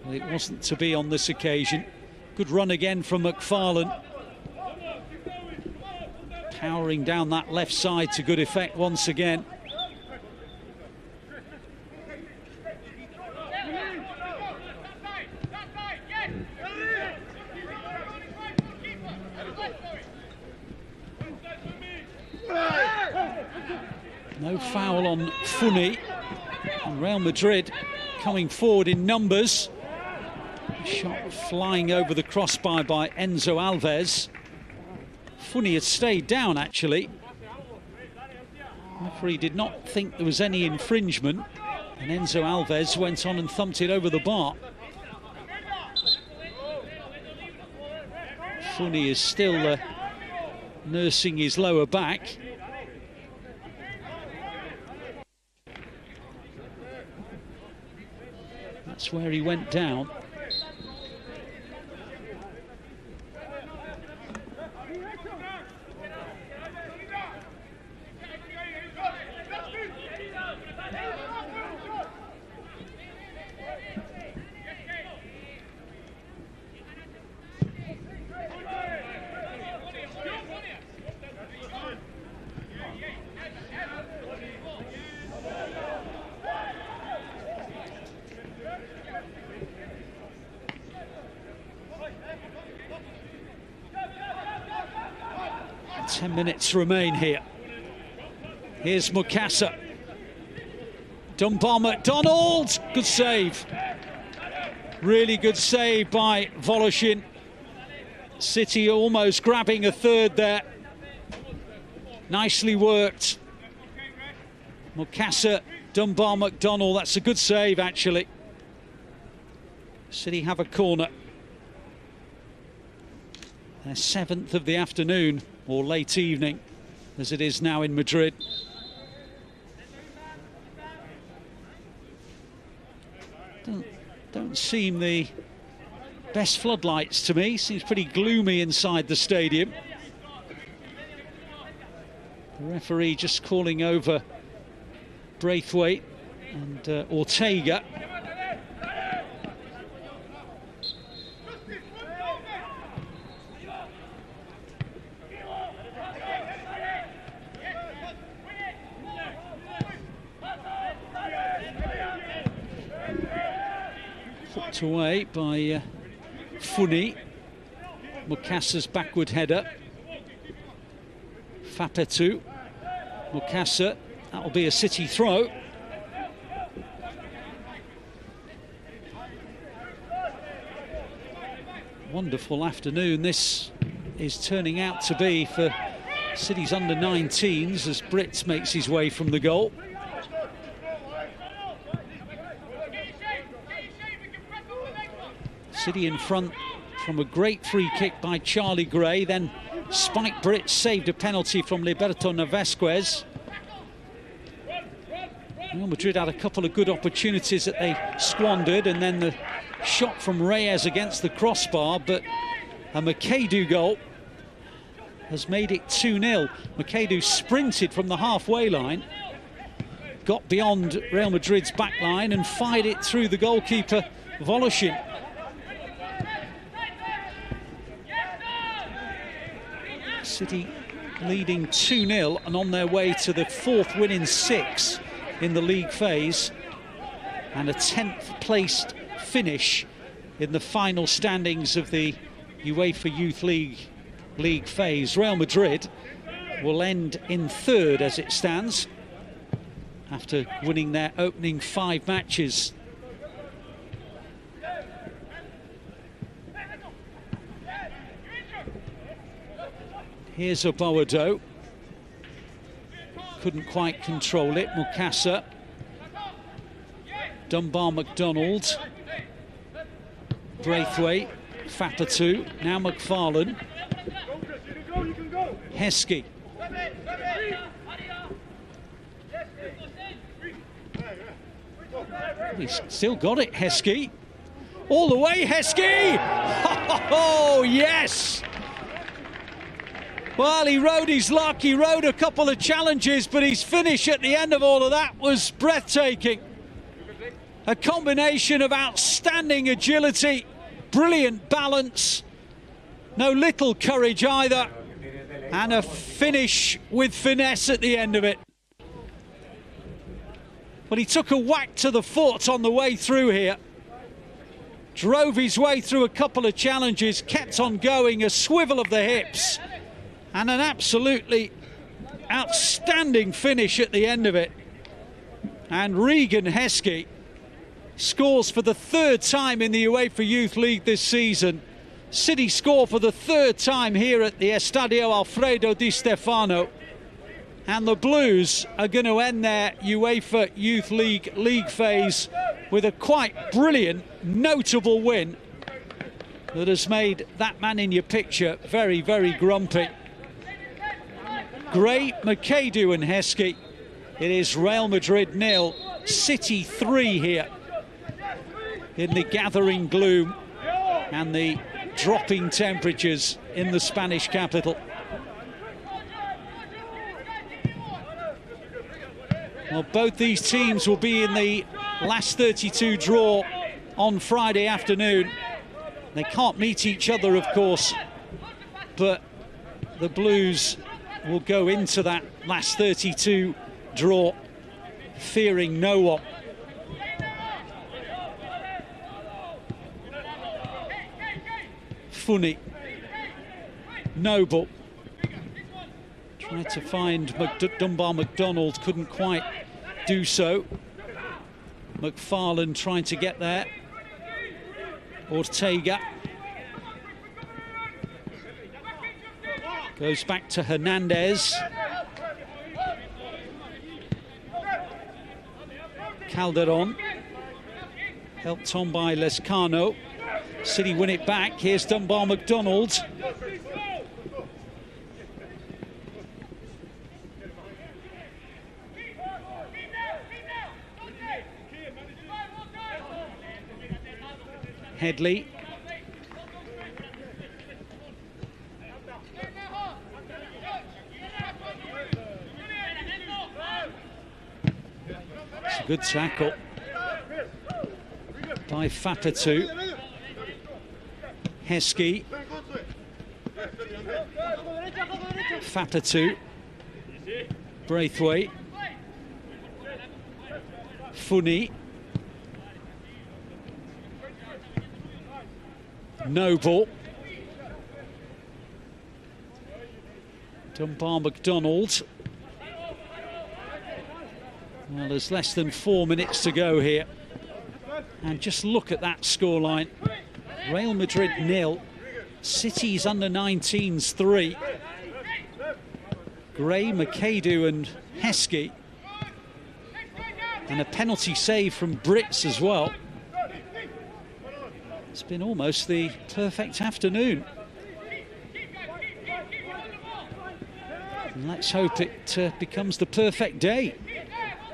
Well, it wasn't to be on this occasion. Good run again from McFarlane. Powering down that left side to good effect once again. No foul on Funny. And Real Madrid coming forward in numbers. Shot flying over the crossbar by Enzo Alves. Funny had stayed down, actually. The referee did not think there was any infringement, and Enzo Alves went on and thumped it over the bar. Funny is still nursing his lower back. That's where he went down. Minutes remain here. Here's Mukasa. Dunbar McDonald. Good save. Really good save by Voloshin. City almost grabbing a third there. Nicely worked. Mukasa, Dunbar McDonald. That's a good save, actually. City have a corner. Their 7th of the afternoon, or late evening, as it is now in Madrid. Don't seem the best floodlights to me. Seems pretty gloomy inside the stadium. The referee just calling over Braithwaite and Ortega. Flipped away by Funi. Mukassa's backward header. Fapetu. Mukassa, that'll be a City throw. Wonderful afternoon this is turning out to be for City's under-19s as Brits makes his way from the goal. City in front from a great free kick by Charlie Gray, then Spike Britt saved a penalty from Liberto Nevesquez. Real Madrid had a couple of good opportunities that they squandered, and then the shot from Reyes against the crossbar, but a Makadu goal has made it 2-0. Makadu sprinted from the halfway line, got beyond Real Madrid's back line and fired it through the goalkeeper, Voloshin. City leading 2-0 and on their way to the 4th win in 6 in the league phase and a 10th placed finish in the final standings of the UEFA Youth League phase. Real Madrid will end in 3rd as it stands after winning their opening 5 matches. Here's Oboado. Couldn't quite control it. Mukassa. Dunbar McDonald. Braithwaite. Fapetu. Now McFarlane. Heskey. He's still got it, Heskey. All the way, Heskey! Oh, yes! Well, he rode his luck, he rode a couple of challenges, but his finish at the end of all of that was breathtaking. A combination of outstanding agility, brilliant balance, no little courage either, and a finish with finesse at the end of it. Well, he took a whack to the foot on the way through here, drove his way through a couple of challenges, kept on going, a swivel of the hips, and an absolutely outstanding finish at the end of it. And Regan Heskey scores for the 3rd time in the UEFA Youth League this season. City score for the 3rd time here at the Estadio Alfredo Di Stefano. And the Blues are going to end their UEFA Youth League phase with a quite brilliant, notable win that has made that man in your picture very, very grumpy. Gray, Makadu and Heskey. It is Real Madrid 0, City 3 here in the gathering gloom and the dropping temperatures in the Spanish capital. Well, both these teams will be in the last 32 draw on Friday afternoon. They can't meet each other, of course, but the Blues will go into that last 32 draw fearing no one. Funi. Noble. Tried to find Dunbar McDonald, couldn't quite do so. McFarlane trying to get there. Ortega. Goes back to Hernandez. Calderon. Helped on by Lescano. City win it back. Here's Dunbar McDonald. Headley. It's a good tackle by Fapatu. Heskey. Fapatu. Braithwaite. Funny. Noble. Dunbar McDonald. Well, there's less than 4 minutes to go here. And just look at that scoreline. Real Madrid 0. City's under-19s 3. Gray, McAdoo and Heskey. And a penalty save from Brits as well. It's been almost the perfect afternoon. And let's hope it becomes the perfect day,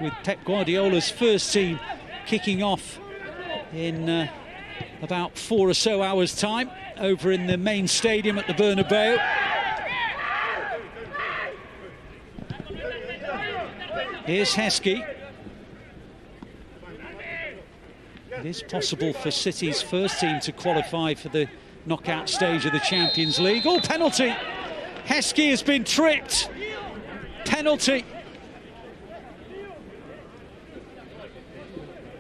with Pep Guardiola's first team kicking off in about 4 or so hours' time over in the main stadium at the Bernabeu. Here's Heskey. It is possible for City's first team to qualify for the knockout stage of the Champions League. Oh, penalty! Heskey has been tripped. Penalty.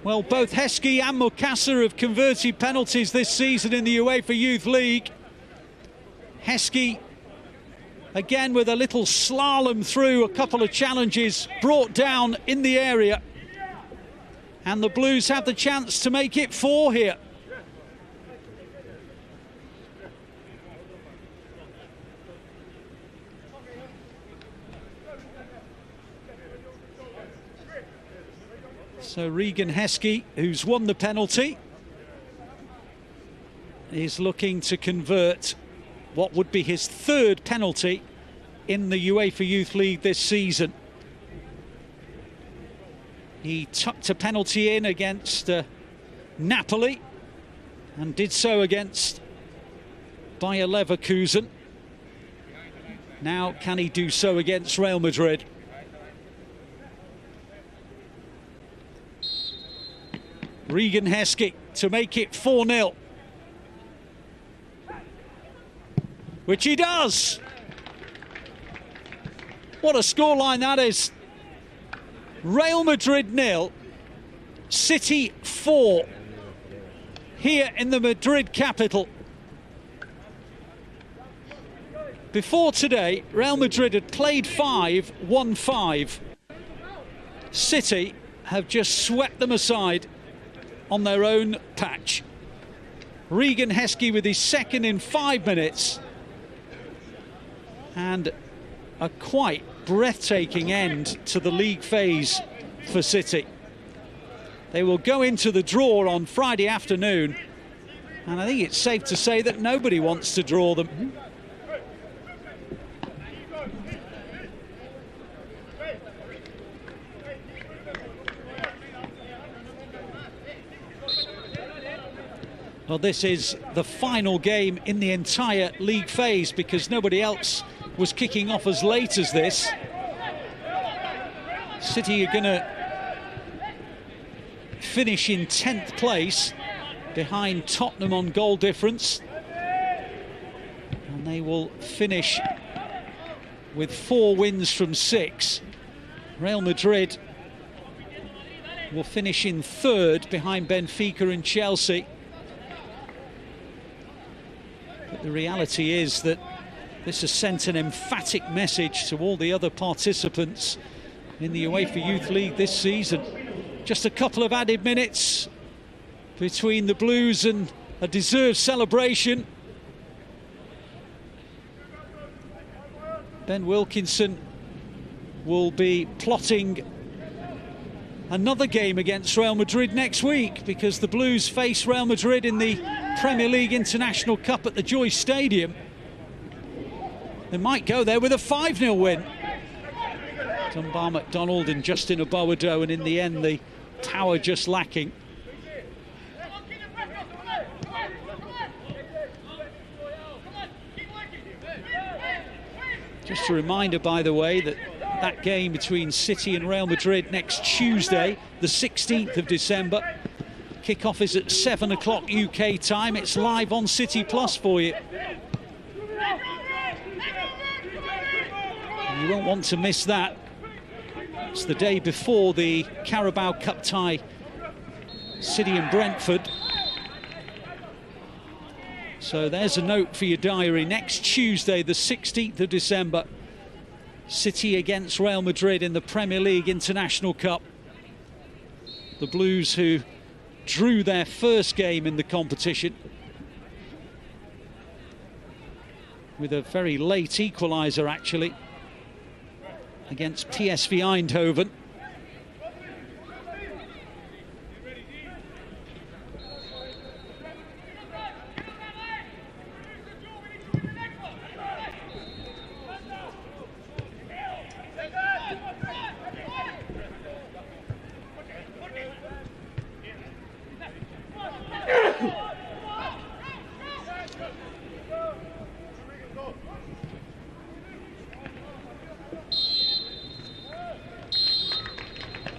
Well, both Heskey and Mukasa have converted penalties this season in the UEFA Youth League. Heskey, again with a little slalom through a couple of challenges, brought down in the area. And the Blues have the chance to make it 4 here. So Regan Heskey, who's won the penalty, is looking to convert what would be his 3rd penalty in the UEFA Youth League this season. He tucked a penalty in against Napoli and did so against Bayer Leverkusen. Now can he do so against Real Madrid? Regan Heskey to make it 4-0. Which he does. What a scoreline that is. Real Madrid 0, City 4, here in the Madrid capital. Before today, Real Madrid had played 5, won 5. City have just swept them aside on their own patch. Regan Heskey with his 2nd in 5 minutes. And a quite breathtaking end to the league phase for City. They will go into the draw on Friday afternoon, and I think it's safe to say that nobody wants to draw them. Well, this is the final game in the entire league phase because nobody else was kicking off as late as this. City are going to finish in 10th place behind Tottenham on goal difference, and they will finish with 4 wins from 6. Real Madrid will finish in 3rd behind Benfica and Chelsea. But the reality is that this has sent an emphatic message to all the other participants in the UEFA Youth League this season. Just a couple of added minutes between the Blues and a deserved celebration. Ben Wilkinson will be plotting another game against Real Madrid next week because the Blues face Real Madrid in the Premier League International Cup at the Joy Stadium. They might go there with a 5-0 win. Dunbar McDonald and Justin Aboado, and in the end the power just lacking. Just a reminder, by the way, that that game between City and Real Madrid next Tuesday, the 16th of December. Kick-off is at 7 o'clock UK time. It's live on City Plus for you. You won't want to miss that. It's the day before the Carabao Cup tie, City and Brentford. So there's a note for your diary. Next Tuesday, the 16th of December, City against Real Madrid in the Premier League International Cup. The Blues, who drew their first game in the competition with a very late equaliser, actually, against PSV Eindhoven.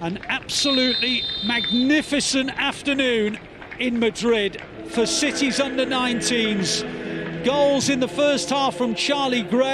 An absolutely magnificent afternoon in Madrid for City's under-19s. Goals in the first half from Charlie Gray.